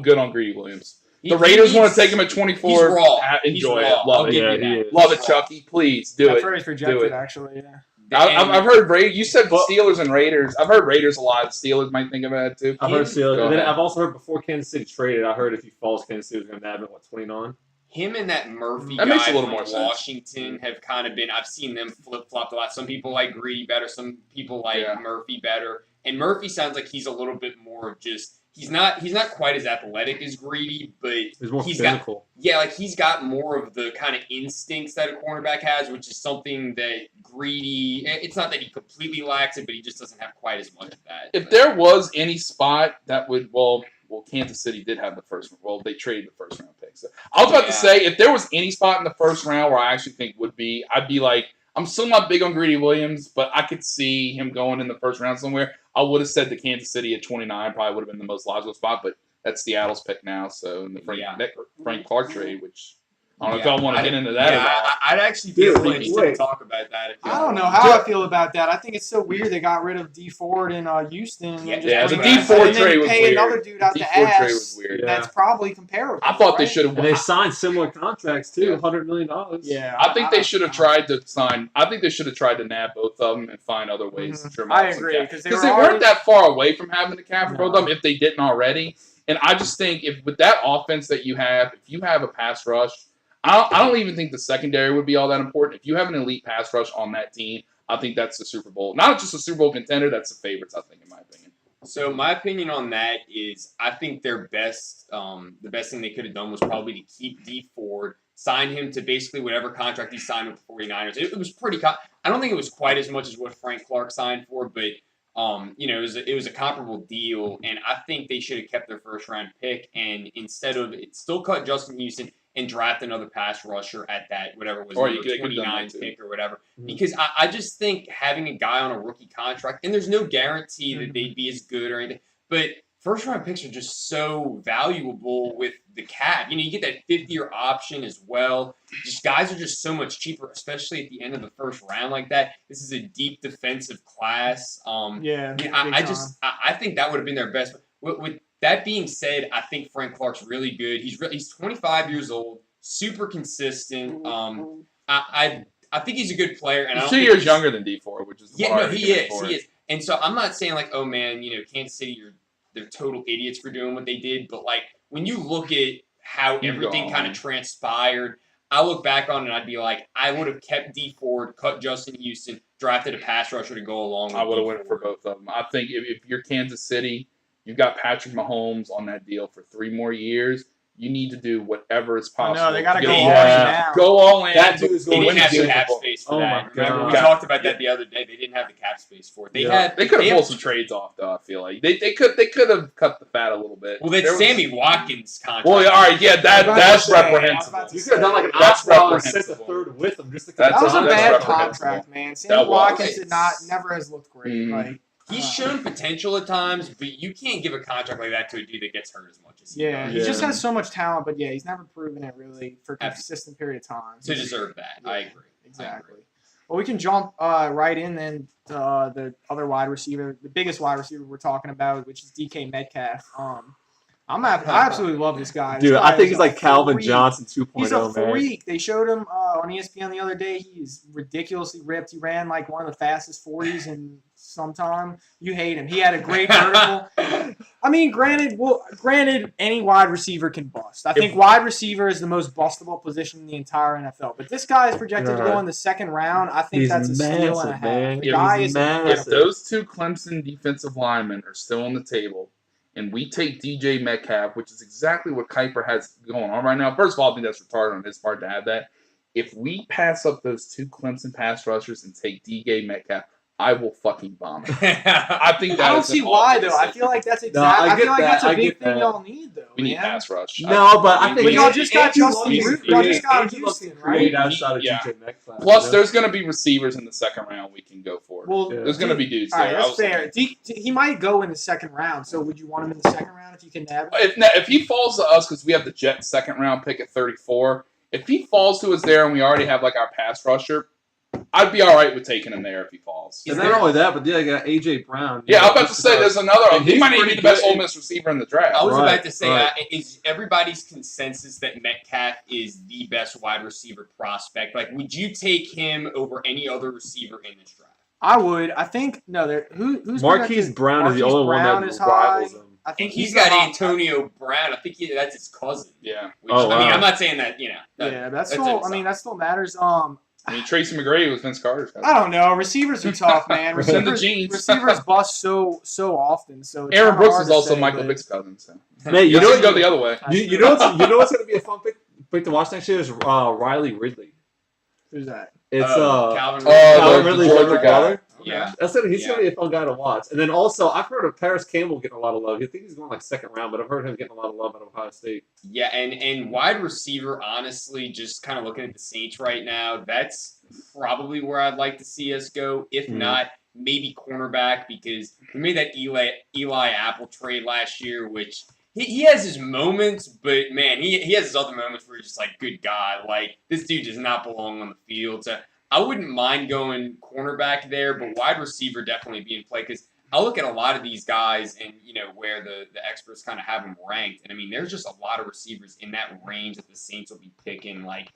Speaker 1: good on Greedy Williams. The Raiders want to take him at 24.
Speaker 3: He's raw.
Speaker 1: Enjoy
Speaker 3: He's
Speaker 1: it.
Speaker 3: raw.
Speaker 1: Love
Speaker 3: I'll
Speaker 1: it.
Speaker 3: give you
Speaker 4: Yeah,
Speaker 3: that.
Speaker 4: he is.
Speaker 1: Love it, Chucky. Please do
Speaker 2: I've
Speaker 1: it.
Speaker 2: heard he's
Speaker 1: Do
Speaker 2: rejected,
Speaker 1: it.
Speaker 2: actually. Yeah.
Speaker 1: I've heard Raiders. You said Steelers and Raiders. I've heard Raiders a lot. Steelers might think about it too.
Speaker 4: I've heard Steelers.
Speaker 1: Go
Speaker 4: And then
Speaker 1: ahead.
Speaker 4: I've also heard before Kansas City traded, I heard if he falls, Kansas City was going to nab him at 29.
Speaker 3: Him and that Murphy
Speaker 1: That
Speaker 3: guy
Speaker 1: makes a little
Speaker 3: from
Speaker 1: more sense.
Speaker 3: Washington have kind of been. I've seen them flip-flopped a lot. Some people like Greedy better. Some people like Murphy better. And Murphy sounds like he's a little bit more of just. He's not quite as athletic as Greedy, but
Speaker 4: He's more
Speaker 3: he's
Speaker 4: physical.
Speaker 3: he's got more of the kind of instincts that a cornerback has, which is something that Greedy. It's not that he completely lacks it, but he just doesn't have quite as much of that.
Speaker 1: If there was any spot that would, well, Kansas City did have the first. Well, they traded the first round pick. So I was about to say, if there was any spot in the first round where I actually think would be, I'd be like, I'm still not big on Greedy Williams, but I could see him going in the first round somewhere. I would have said the Kansas City at 29 probably would have been the most logical spot, but that's Seattle's pick now. So in the Frank Clark trade, which I don't know if y'all want to get into that.
Speaker 3: I'd actually be really interested to talk about that.
Speaker 2: I don't know how I feel about that. I think it's so weird they got rid of D Ford in Houston. And
Speaker 1: The
Speaker 2: bring
Speaker 1: D
Speaker 2: back-
Speaker 1: Ford
Speaker 2: and then
Speaker 1: trade was
Speaker 2: pay
Speaker 1: weird.
Speaker 2: another dude out
Speaker 1: The
Speaker 2: the
Speaker 1: D Ford
Speaker 2: ass.
Speaker 1: trade was weird.
Speaker 2: That's probably comparable.
Speaker 1: I thought they
Speaker 2: right?
Speaker 1: should have.
Speaker 4: And they signed similar contracts too,
Speaker 1: Yeah.
Speaker 4: $100 million.
Speaker 2: Yeah,
Speaker 1: I think they should have tried to sign. I think they should have tried to nab both of them and find other ways to trim
Speaker 2: I
Speaker 1: off some
Speaker 2: agree,
Speaker 1: cap.
Speaker 2: 'cause they
Speaker 1: Because
Speaker 2: were
Speaker 1: they
Speaker 2: already-
Speaker 1: weren't that far away from having the cap for
Speaker 2: No.
Speaker 1: both of them if they didn't already. And I just think if with that offense that you have, if you have a pass rush, I don't even think the secondary would be all that important. If you have an elite pass rush on that team, I think that's the Super Bowl. Not just a Super Bowl contender, that's the favorites, I think, in my opinion.
Speaker 3: So my opinion on that is I think their best, the best thing they could have done was probably to keep D Ford, sign him to basically whatever contract he signed with the 49ers. It was pretty. I don't think it was quite as much as what Frank Clark signed for, but it was a comparable deal, and I think they should have kept their first round pick, and instead of it, still cut Justin Houston and draft another pass rusher at that whatever it was,
Speaker 1: Or you could have done
Speaker 3: 29
Speaker 1: that too.
Speaker 3: pick or whatever. Because I just think having a guy on a rookie contract, and there's no guarantee that they'd be as good or anything, but first round picks are just so valuable with the cap. You get that 5th-year option as well. Just guys are just so much cheaper, especially at the end of the first round like that. This is a deep defensive class. I think that would have been their best. With that being said, I think Frank Clark's really good. He's 25 years old, super consistent. I think he's a good player. And
Speaker 1: He's
Speaker 3: I don't
Speaker 1: 2
Speaker 3: think
Speaker 1: years younger than D Ford, which is
Speaker 3: he is. And so I'm not saying like, oh man, Kansas City, they're total idiots for doing what they did. But like when you look at how everything kind of transpired, I look back on it and I'd be like, I would have kept D Ford, cut Justin Houston, drafted a pass rusher to go along with
Speaker 1: I would have
Speaker 3: D.
Speaker 1: went for both of them. I think if you're Kansas City, you've got Patrick Mahomes on that deal for 3 more years. You need to do whatever is possible.
Speaker 2: No, they got to
Speaker 1: to
Speaker 2: go
Speaker 1: get
Speaker 2: all in now.
Speaker 1: Go all in.
Speaker 4: That dude is
Speaker 3: They
Speaker 4: going
Speaker 3: didn't
Speaker 4: to
Speaker 3: have
Speaker 4: the
Speaker 3: the
Speaker 4: Super
Speaker 3: cap
Speaker 4: Bowl.
Speaker 3: space for
Speaker 4: Oh
Speaker 3: that.
Speaker 4: my
Speaker 3: Remember,
Speaker 4: God.
Speaker 3: we talked about that the other day. They didn't have the cap space for it. They
Speaker 1: could have
Speaker 3: they
Speaker 1: pulled some trades off, though. I feel like they could have cut the fat a little bit.
Speaker 3: Well, that's Sammy Watkins' contract.
Speaker 1: Well, all right, yeah, that's reprehensible.
Speaker 4: You could have done like an
Speaker 1: That's
Speaker 4: option and sent the
Speaker 1: reprehensible.
Speaker 4: third with him just to
Speaker 1: That's
Speaker 2: That was a
Speaker 1: that's
Speaker 2: bad
Speaker 1: reprehensible.
Speaker 2: contract, man.
Speaker 1: That
Speaker 2: Sammy
Speaker 1: was.
Speaker 2: Watkins never has looked great.
Speaker 1: Mhm.
Speaker 2: Like
Speaker 3: He's shown potential at times, but you can't give a contract like that to a dude that gets hurt as much as he does.
Speaker 2: he just
Speaker 4: Yeah.
Speaker 2: has so much talent, but he's never proven it really for a consistent period of time.
Speaker 3: To deserve that. I agree.
Speaker 2: Exactly. Well, we can jump right in then to the other wide receiver, the biggest wide receiver we're talking about, which is DK Metcalf. I absolutely love this guy.
Speaker 4: Dude,
Speaker 2: This guy
Speaker 4: I think
Speaker 2: is
Speaker 4: he's
Speaker 2: a
Speaker 4: like Calvin
Speaker 2: freak.
Speaker 4: Johnson 2.0,
Speaker 2: He's a
Speaker 4: man.
Speaker 2: freak. They showed him on ESPN the other day. He's ridiculously ripped. He ran like one of the fastest 40s in some time. You hate him. He had a great vertical. I mean, granted, any wide receiver can bust. I think wide receiver is the most bustable position in the entire NFL. But this guy is projected to go in the second round. I think that's a steal and a half.
Speaker 4: Man.
Speaker 2: The guy is
Speaker 1: If those 2 Clemson defensive linemen are still on the table, and we take DJ Metcalf, which is exactly what Kuiper has going on right now. First of all, I think that's retarded on his part to have that. If we pass up those 2 Clemson pass rushers and take DJ Metcalf, I will fucking vomit. I think that
Speaker 2: I don't
Speaker 1: is an
Speaker 2: see why
Speaker 1: awful
Speaker 2: though. I
Speaker 1: decision.
Speaker 2: feel like that's
Speaker 4: No, I
Speaker 2: I feel
Speaker 4: get
Speaker 2: like
Speaker 4: that.
Speaker 2: that's a
Speaker 4: I
Speaker 2: big
Speaker 4: get
Speaker 2: thing
Speaker 4: that.
Speaker 2: y'all need though.
Speaker 1: We need
Speaker 2: man.
Speaker 1: pass rush.
Speaker 4: No, but I think
Speaker 2: But y'all just got
Speaker 4: Andrew
Speaker 2: Justin
Speaker 4: Luck-
Speaker 2: Root. Y'all just got
Speaker 4: Andrew Luck
Speaker 2: Houston,
Speaker 4: created
Speaker 2: right?
Speaker 4: outside of
Speaker 1: Yeah.
Speaker 4: DJ Metcalf.
Speaker 1: Plus, there's going to be receivers in the second round we can go for.
Speaker 2: Well,
Speaker 4: Yeah.
Speaker 1: There's going to be dudes
Speaker 2: all
Speaker 1: there.
Speaker 2: right,
Speaker 1: I
Speaker 2: that's
Speaker 1: was
Speaker 2: fair. He might go in the second round. So would you want him in the second round if you can nab him?
Speaker 1: If he falls to us because we have the Jets second round pick at 34, if he falls to us there and we already have like our pass rusher, I'd be all right with taking him there if he falls.
Speaker 4: And not only that, but I got AJ Brown.
Speaker 1: Yeah, I'm about to say there's another.
Speaker 4: And
Speaker 1: He
Speaker 4: he's
Speaker 1: might even be
Speaker 4: pretty
Speaker 1: the best
Speaker 4: good.
Speaker 1: Ole Miss receiver in the draft.
Speaker 3: I was
Speaker 4: Right,
Speaker 3: about to say,
Speaker 4: right.
Speaker 3: is everybody's consensus that Metcalf is the best wide receiver prospect? Like, would you take him over any other receiver in this draft?
Speaker 2: I would. I think no. Who's
Speaker 4: Marquise
Speaker 2: projected?
Speaker 4: Brown is the
Speaker 2: Marquise
Speaker 4: only one
Speaker 2: Brown
Speaker 4: that
Speaker 2: is
Speaker 4: rivals
Speaker 2: high.
Speaker 4: him.
Speaker 2: I
Speaker 3: And
Speaker 2: think
Speaker 3: he's
Speaker 2: the
Speaker 3: got
Speaker 2: hot-
Speaker 3: Antonio Brown. I think that's his cousin.
Speaker 1: Yeah.
Speaker 3: Which,
Speaker 4: Oh,
Speaker 3: I mean,
Speaker 4: wow.
Speaker 3: I'm not saying that,
Speaker 2: Yeah, that's
Speaker 3: that's
Speaker 2: still.
Speaker 3: it,
Speaker 2: I mean,
Speaker 3: so.
Speaker 2: that still matters.
Speaker 1: I mean, Tracy McGrady was Vince Carter's cousin.
Speaker 2: I don't know. Receivers are tough, man.
Speaker 1: Send the
Speaker 2: Receivers,
Speaker 1: jeans.
Speaker 2: receivers bust so often. So it's
Speaker 1: Aaron
Speaker 2: kinda
Speaker 1: Brooks
Speaker 2: hard
Speaker 1: is
Speaker 2: to
Speaker 1: also
Speaker 2: say,
Speaker 1: Michael
Speaker 2: but-
Speaker 1: Vick's cousin. So.
Speaker 4: Man, you
Speaker 1: You
Speaker 4: know
Speaker 1: know, go the other way.
Speaker 4: you know what's going to be a fun pick to watch next year is Riley Ridley.
Speaker 2: Who's that?
Speaker 4: It's
Speaker 3: Calvin.
Speaker 4: Calvin
Speaker 1: the
Speaker 4: Ridley's
Speaker 1: Georgia
Speaker 4: younger
Speaker 1: guy.
Speaker 4: brother.
Speaker 3: Yeah.
Speaker 4: He's going to be a fun guy to watch. And then also, I've heard of Paris Campbell getting a lot of love. I think he's going like second round, but I've heard him getting a lot of love out of Ohio State.
Speaker 3: Yeah, and wide receiver, honestly, just kind of looking at the Saints right now, that's probably where I'd like to see us go. If
Speaker 4: Mhm.
Speaker 3: not, maybe cornerback, because we made that Eli Apple trade last year, which he has his moments, but man, he has his other moments where you're just like, good God, like this dude does not belong on the field. So I wouldn't mind going cornerback there, but wide receiver definitely be in play because I look at a lot of these guys and, where the experts kind of have them ranked. And, I mean, there's just a lot of receivers in that range that the Saints will be picking, like,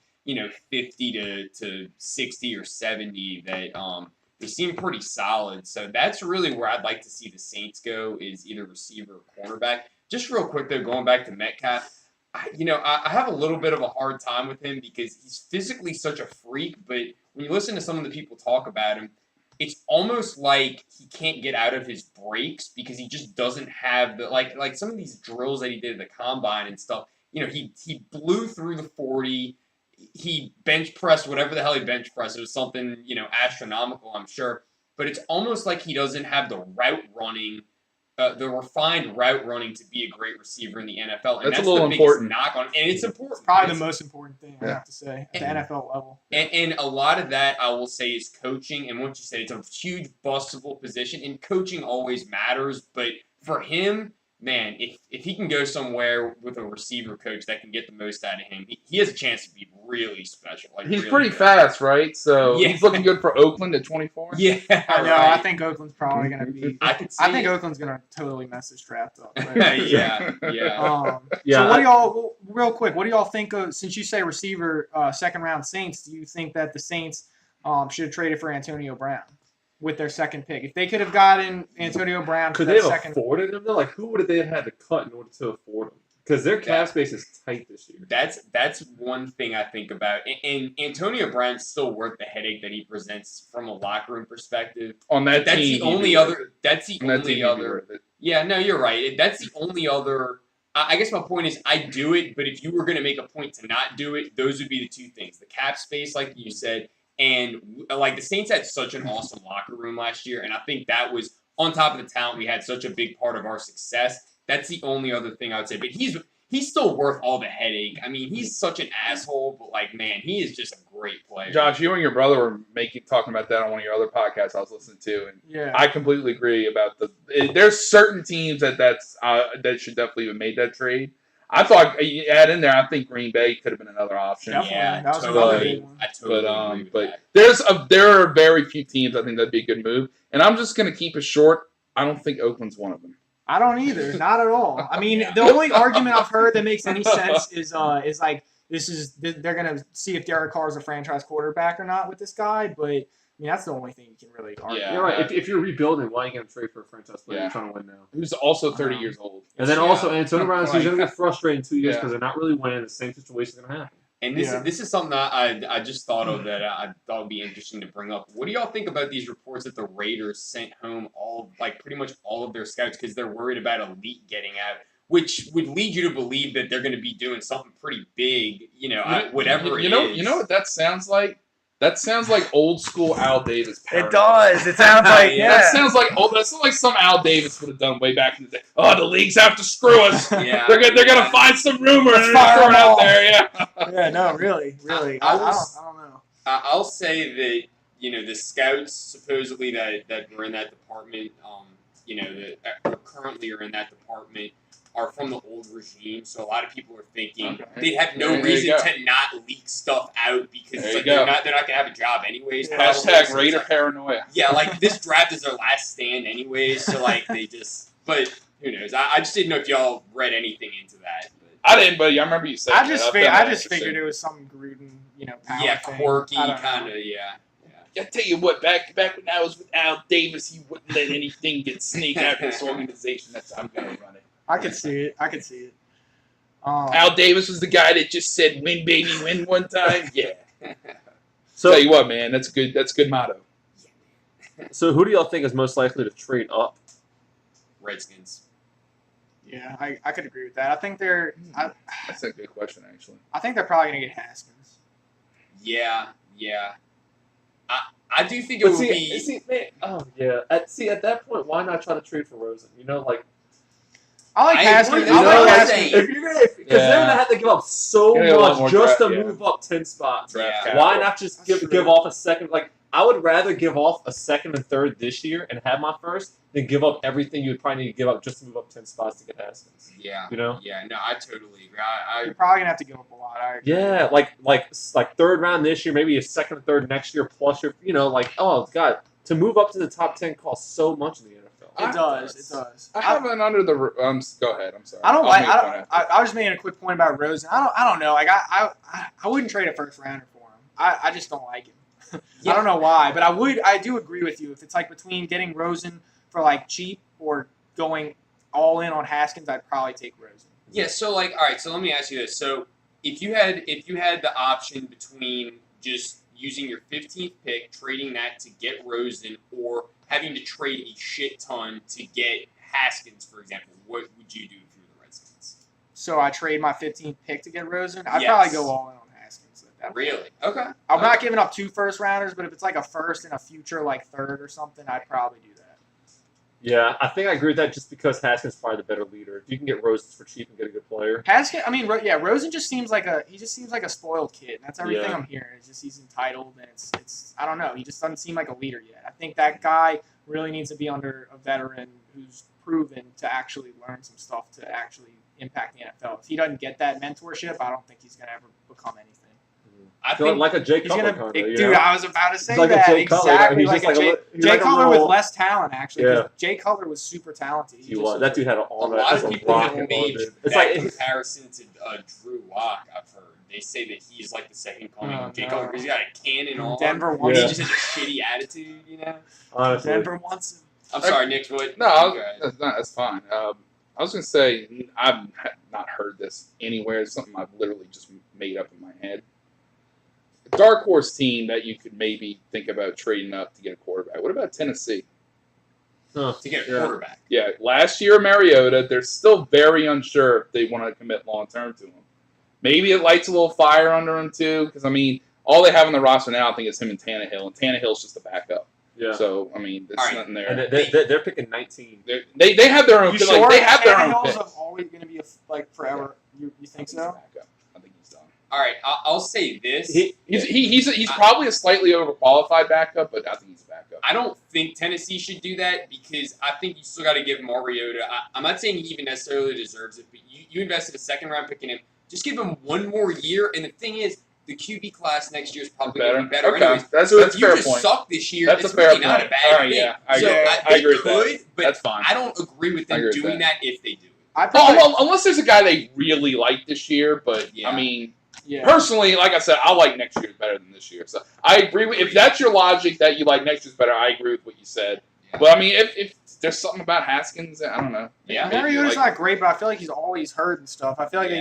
Speaker 3: 50 to 60 or 70 that they seem pretty solid. So that's really where I'd like to see the Saints go is either receiver or cornerback. Just real quick, though, going back to Metcalf, I have a little bit of a hard time with him because he's physically such a freak, but when you listen to some of the people talk about him, it's almost like he can't get out of his breaks because he just doesn't have the like some of these drills that he did at the combine and stuff. He blew through the 40. He bench pressed whatever the hell he bench pressed. It was something astronomical, I'm sure. But it's almost like he doesn't have the route running. The refined route running to be a great receiver in the NFL, and that's
Speaker 1: a little
Speaker 3: the
Speaker 1: important.
Speaker 3: biggest knock on. And it's important.
Speaker 2: It's probably the most important thing I have to say at the
Speaker 3: And-
Speaker 2: NFL level.
Speaker 3: And a lot of that, I will say, is coaching. And once you said it's a huge bustable position, and coaching always matters. But for him, man, if he can go somewhere with a receiver coach that can get the most out of him, he has a chance to be really special. Like
Speaker 1: He's
Speaker 3: really
Speaker 1: pretty
Speaker 3: good.
Speaker 1: fast, right? So
Speaker 3: Yeah.
Speaker 1: he's looking good for Oakland at 24.
Speaker 3: Yeah,
Speaker 2: I know.
Speaker 3: right.
Speaker 2: I think Oakland's probably going to be.
Speaker 3: I can see
Speaker 2: I think
Speaker 3: it.
Speaker 2: Oakland's going to totally mess this draft up. Right?
Speaker 3: yeah.
Speaker 4: Yeah,
Speaker 2: So what do y'all, real quick, what do y'all think of, since you say receiver, second round Saints, do you think that the Saints should have traded for Antonio Brown with their second pick? If they could have gotten Antonio Brown for
Speaker 4: Could
Speaker 2: that
Speaker 4: they have
Speaker 2: second
Speaker 4: afforded him though? Like, who would they have had to cut in order to afford him? Because their cap space is tight this year.
Speaker 3: That's one thing I think about. And Antonio Brown's still worth the headache that he presents from a locker room perspective.
Speaker 1: On that
Speaker 3: That's
Speaker 1: team,
Speaker 3: the only other. That's the
Speaker 1: On that team,
Speaker 3: only
Speaker 1: he'd be
Speaker 3: other.
Speaker 1: worth it.
Speaker 3: Yeah, no, you're right. That's the only other. I guess my point is, I do it, but if you were going to make a point to not do it, those would be the two things: the cap space, like you said, and like the Saints had such an awesome locker room last year, and I think that was on top of the talent. We had such a big part of our success. That's the only other thing I would say. But he's still worth all the headache. I mean, he's such an asshole, but like, man, he is just a great player.
Speaker 1: Josh, you and your brother were talking about that on one of your other podcasts I was listening to, and
Speaker 2: Yeah.
Speaker 1: I completely agree about there's certain teams that should definitely have made that trade. I thought you add in there. I think Green Bay could have been another option.
Speaker 2: Definitely.
Speaker 3: Yeah,
Speaker 2: That was
Speaker 1: another
Speaker 3: totally.
Speaker 2: big one.
Speaker 3: I totally agree with
Speaker 1: But
Speaker 3: that.
Speaker 1: there are very few teams I think that'd be a good move, and I'm just gonna keep it short. I don't think Oakland's one of them.
Speaker 2: I don't either. Not at all. I mean,
Speaker 3: Yeah.
Speaker 2: the only argument I've heard that makes any sense is like they're gonna see if Derek Carr is a franchise quarterback or not with this guy. But I mean, that's the only thing you can really argue.
Speaker 1: Yeah.
Speaker 4: You're right. If you're rebuilding, why are you going to trade for a franchise player?
Speaker 1: Yeah.
Speaker 4: You're trying to win now.
Speaker 1: Who's also 30 years old.
Speaker 4: And then
Speaker 3: Yeah.
Speaker 4: also, Antonio Brown's
Speaker 1: Like-
Speaker 4: going to get frustrated in 2 years
Speaker 1: Yeah.
Speaker 4: because they're not really winning. The same situation is going to happen.
Speaker 3: And this
Speaker 2: Yeah.
Speaker 3: this is something that I just thought of that I thought would be interesting to bring up. What do y'all think about these reports that the Raiders sent home pretty much all of their scouts because they're worried about elite getting out, which would lead you to believe that they're going to be doing something pretty big, whatever
Speaker 1: You
Speaker 3: it
Speaker 1: know,
Speaker 3: is.
Speaker 1: you know what that sounds like? That sounds like old school Al Davis. paranoia.
Speaker 2: It does. It sounds like
Speaker 1: That sounds like that sounds like some Al Davis would have done way back in the day. Oh, the leagues have to screw us.
Speaker 3: Yeah,
Speaker 1: They're gonna find some rumor and
Speaker 2: Let's
Speaker 1: they're
Speaker 2: fire
Speaker 1: gonna throw it
Speaker 2: them
Speaker 1: out
Speaker 2: all.
Speaker 1: there. Yeah.
Speaker 2: Yeah, no, really.
Speaker 3: I
Speaker 2: I
Speaker 3: was-
Speaker 2: don't know.
Speaker 3: I'll say that the scouts supposedly that were in that department, that currently are in that department, are from the old regime. So a lot of people are thinking
Speaker 1: Okay.
Speaker 3: they'd have no
Speaker 1: There you
Speaker 3: reason
Speaker 1: go.
Speaker 3: to not leak stuff out because
Speaker 1: There
Speaker 3: it's
Speaker 1: you
Speaker 3: like
Speaker 1: go.
Speaker 3: they're not gonna have a job anyways.
Speaker 2: Yeah.
Speaker 3: probably.
Speaker 1: Hashtag
Speaker 3: So it's
Speaker 1: Raider
Speaker 3: like-
Speaker 1: paranoia.
Speaker 3: Yeah, like this draft is their last stand anyways. So like they just, but who knows? I just didn't know if y'all read anything into that. But.
Speaker 1: I didn't, but I remember you saying
Speaker 2: I just
Speaker 1: that.
Speaker 2: figured it was some Gruden, power
Speaker 3: Yeah,
Speaker 2: thing.
Speaker 3: quirky
Speaker 2: I don't know.
Speaker 3: kind of. Yeah.
Speaker 1: I tell you what, back when I was with Al Davis, he wouldn't let anything get sneaked out of this organization. That's how I'm gonna run it.
Speaker 2: I could see it.
Speaker 1: Al Davis was the guy that just said "Win, baby, win" one time. Yeah.
Speaker 4: So,
Speaker 1: Tell you what, man, that's good. That's a good motto.
Speaker 4: so who do y'all think is most likely to trade up?
Speaker 3: Redskins.
Speaker 2: Yeah, I could agree with that. I think
Speaker 1: That's a good question, actually.
Speaker 2: I think they're probably gonna get Haskins.
Speaker 3: Yeah. I do think it would be.
Speaker 4: At that point, why not try to trade for Rosen?
Speaker 2: I like
Speaker 3: I
Speaker 2: Haskins.
Speaker 3: agree.
Speaker 2: I
Speaker 3: You
Speaker 2: like
Speaker 3: know what I'm
Speaker 2: Haskins.
Speaker 3: saying?
Speaker 4: if you're gonna, because they're gonna have to give up so
Speaker 1: Gonna get a lot more
Speaker 4: much just
Speaker 1: draft,
Speaker 4: to
Speaker 1: yeah.
Speaker 4: move up 10 spots.
Speaker 1: Draft
Speaker 3: Yeah.
Speaker 1: capital.
Speaker 4: Why not just
Speaker 2: That's
Speaker 4: give
Speaker 2: true.
Speaker 4: off a second? Like, I would rather give off a second and third this year and have my first than give up everything you would probably need to give up just to move up 10 spots to get Haskins.
Speaker 3: Yeah.
Speaker 4: You know?
Speaker 3: Yeah. No, I totally agree.
Speaker 2: You're probably gonna have to give up a lot. I agree.
Speaker 4: Yeah, like third round this year, maybe a second and third next year, plus oh god, to move up to the top 10 costs so much in the NFL.
Speaker 2: It does.
Speaker 1: I have an under the. Go ahead. I'm sorry.
Speaker 2: I don't
Speaker 1: I'll
Speaker 2: like.
Speaker 1: make
Speaker 2: I
Speaker 1: one
Speaker 2: don't.
Speaker 1: after.
Speaker 2: I was just making a quick point about Rosen. I don't know. Like I wouldn't trade a first rounder for him. I just don't like him. I don't know why, but I do agree with you. If it's like between getting Rosen for like cheap or going all in on Haskins, I'd probably take Rosen.
Speaker 3: Yeah. So all right. So let me ask you this. So if you had the option between just using your 15th pick, trading that to get Rosen, or having to trade a shit ton to get Haskins, for example, what would you do if you were the Redskins?
Speaker 2: So I trade my 15th pick to get Rosen. I'd
Speaker 3: Yes.
Speaker 2: probably go all in on Haskins. At that point.
Speaker 3: Really? Okay.
Speaker 2: I'm not giving up 2 first-rounders, but if it's like a first and a future like third or something, I'd probably do that.
Speaker 4: Yeah, I think I agree with that just because Haskins is probably the better leader. If you can get Roses for cheap and get a good player.
Speaker 2: Haskins, I mean, Rosen just seems like a spoiled kid. That's everything
Speaker 4: Yeah.
Speaker 2: I'm hearing. It's just he's entitled, and it's I don't know. He just doesn't seem like a leader yet. I think that guy really needs to be under a veteran who's proven to actually learn some stuff to actually impact the NFL. If he doesn't get that mentorship, I don't think he's gonna ever become anything.
Speaker 3: I
Speaker 4: feel
Speaker 3: think
Speaker 4: like a Jay
Speaker 2: He's
Speaker 4: Cutler
Speaker 2: gonna,
Speaker 4: kind of,
Speaker 2: dude. I was about to say
Speaker 4: He's like a
Speaker 2: that
Speaker 4: Jay Cutler,
Speaker 2: exactly.
Speaker 4: he's
Speaker 2: Like
Speaker 4: just
Speaker 2: a
Speaker 4: like
Speaker 2: Jay,
Speaker 4: he's
Speaker 2: Jay
Speaker 4: like a
Speaker 2: Cutler with
Speaker 4: little-
Speaker 2: less talent, actually. 'cause
Speaker 4: Yeah.
Speaker 2: Jay Cutler was super talented.
Speaker 4: He was. That dude had an arm
Speaker 3: a lot
Speaker 4: that's
Speaker 3: of
Speaker 4: a
Speaker 3: people
Speaker 4: rocket
Speaker 3: have
Speaker 4: ball,
Speaker 3: made
Speaker 4: dude.
Speaker 3: that
Speaker 4: It's like
Speaker 3: comparison to Drew Lock. I've heard they say that he's like the second coming
Speaker 2: Oh,
Speaker 3: of Jay
Speaker 2: no.
Speaker 3: Cutler because he's got a cannon on.
Speaker 2: Denver
Speaker 3: He
Speaker 2: wants
Speaker 4: Yeah.
Speaker 3: just has a shitty attitude, you know.
Speaker 4: honestly.
Speaker 2: Denver wants him.
Speaker 3: I'm sorry, Nick. What?
Speaker 1: No,
Speaker 3: you guys-
Speaker 1: that's fine. I was gonna say I've not heard this anywhere. It's something I've literally just made up in my head. A dark horse team that you could maybe think about trading up to get a quarterback. What about Tennessee?
Speaker 4: Huh.
Speaker 3: to get a
Speaker 4: Yeah.
Speaker 3: quarterback.
Speaker 1: Yeah, last year Mariota, they're still very unsure if they want to commit long term to him. Maybe it lights a little fire under him too, because I mean, all they have on the roster now, I think, is him and Tannehill, and Tannehill's just a backup.
Speaker 4: Yeah.
Speaker 1: So I mean, there's
Speaker 3: All right.
Speaker 1: nothing there.
Speaker 4: And they're picking 19.
Speaker 1: They have their own.
Speaker 2: You
Speaker 1: like,
Speaker 2: sure
Speaker 1: they have their own
Speaker 2: Tannehill's
Speaker 1: picks.
Speaker 2: always going to be like forever? You think
Speaker 1: He's a
Speaker 2: so?
Speaker 1: backup. I think he's done.
Speaker 3: All right, I'll say this.
Speaker 1: He's probably a slightly overqualified backup, but I think he's a backup.
Speaker 3: I don't think Tennessee should do that because I think you still got to give Mariota. I'm not saying he even necessarily deserves it, but you invested a second-round pick in him. Just give him one more year. And the thing is, the QB class next year is probably going to be better
Speaker 1: Okay,
Speaker 3: anyways.
Speaker 1: that's
Speaker 3: So
Speaker 1: a
Speaker 3: if you
Speaker 1: fair
Speaker 3: just
Speaker 1: point.
Speaker 3: suck this year,
Speaker 1: That's
Speaker 3: it's
Speaker 1: a fair
Speaker 3: really not a
Speaker 1: point.
Speaker 3: bad
Speaker 1: All right,
Speaker 3: thing.
Speaker 1: yeah, I
Speaker 3: so
Speaker 1: agree.
Speaker 3: I
Speaker 1: I agree with
Speaker 3: could,
Speaker 1: that.
Speaker 3: but
Speaker 1: That's fine.
Speaker 3: I don't agree with
Speaker 1: I
Speaker 3: them
Speaker 1: agree with
Speaker 3: doing that if they do it.
Speaker 2: I feel like,
Speaker 1: Well, unless there's a guy they really like this year, but
Speaker 3: Yeah.
Speaker 1: I mean,
Speaker 2: yeah.
Speaker 1: personally, like I said, I like next year's better than this year. So I agree with if that's your logic that you like next year's better. I agree with what you said.
Speaker 3: Yeah.
Speaker 1: But I mean, if there's something about Haskins, I don't know.
Speaker 3: Yeah.
Speaker 1: Maybe you
Speaker 2: Mariota's
Speaker 1: like-
Speaker 2: not great, but I feel like he's always hurt and stuff. I feel like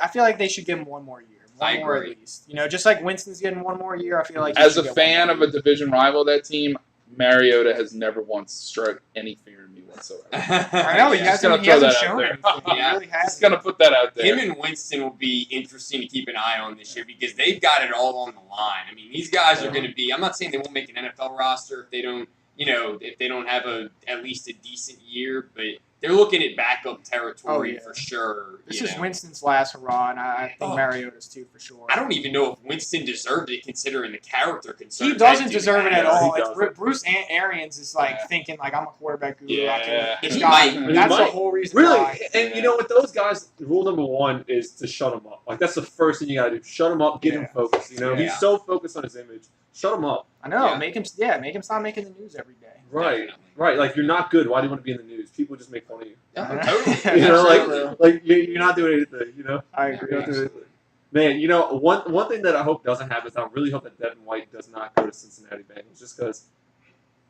Speaker 2: I feel like they should give him one more year. One
Speaker 3: I
Speaker 2: more
Speaker 3: agree.
Speaker 2: at least. You know, just like Winston's getting one more year, I feel like he
Speaker 1: As
Speaker 2: should
Speaker 1: a
Speaker 2: get
Speaker 1: fan
Speaker 2: one
Speaker 1: of
Speaker 2: more
Speaker 1: a division rival of that team, Mariota has never once struck any fear in me whatsoever.
Speaker 2: I know he
Speaker 1: Just
Speaker 2: hasn't.
Speaker 1: gonna
Speaker 2: He
Speaker 1: throw
Speaker 2: hasn't
Speaker 1: that out
Speaker 2: shown
Speaker 1: there.
Speaker 2: anything. He
Speaker 3: Yeah.
Speaker 2: really
Speaker 1: Just
Speaker 2: hasn't.
Speaker 1: gonna put that out there.
Speaker 3: Him and Winston will be interesting to keep an eye on this year because they've got it all on the line. I mean, these guys are going to be. I'm not saying they won't make an NFL roster if they don't, if they don't have at least a decent year, but they're looking at backup territory
Speaker 2: Oh, yeah.
Speaker 3: for sure.
Speaker 2: This
Speaker 3: you
Speaker 2: is
Speaker 3: know.
Speaker 2: Winston's last hurrah, and I think
Speaker 3: Oh.
Speaker 2: Mariota's too for sure.
Speaker 3: I don't even know if Winston deserved it considering the character concerns.
Speaker 2: He doesn't
Speaker 3: that dude
Speaker 2: deserve it at
Speaker 3: has.
Speaker 2: all.
Speaker 4: he
Speaker 2: It's
Speaker 4: doesn't.
Speaker 2: Bruce Arians is like
Speaker 1: Yeah.
Speaker 2: thinking like I'm a quarterback guru.
Speaker 1: Yeah.
Speaker 2: I can, this
Speaker 3: He
Speaker 2: guy,
Speaker 3: might.
Speaker 2: that's
Speaker 4: He
Speaker 2: the
Speaker 4: might.
Speaker 2: whole reason.
Speaker 4: Really?
Speaker 2: why.
Speaker 4: And you know, with those guys, rule number one is to shut them up. Like, that's the first thing you got to do. Shut him up, get him
Speaker 2: Yeah.
Speaker 4: focused. You know,
Speaker 3: Yeah.
Speaker 4: he's so focused on his image. Shut him up.
Speaker 2: I know.
Speaker 3: Yeah.
Speaker 2: Make him stop making the news every day.
Speaker 4: Right.
Speaker 3: Definitely.
Speaker 4: Right. Like, you're not good. Why do you want to be in the news? People just make fun of you.
Speaker 3: Yeah, totally.
Speaker 4: You know,
Speaker 3: Absolutely.
Speaker 4: like you're not doing anything, you know?
Speaker 2: I
Speaker 4: You're
Speaker 2: agree.
Speaker 4: not doing anything. Man, you know, one thing that I hope doesn't happen is I really hope that Devin White does not go to Cincinnati Bengals just because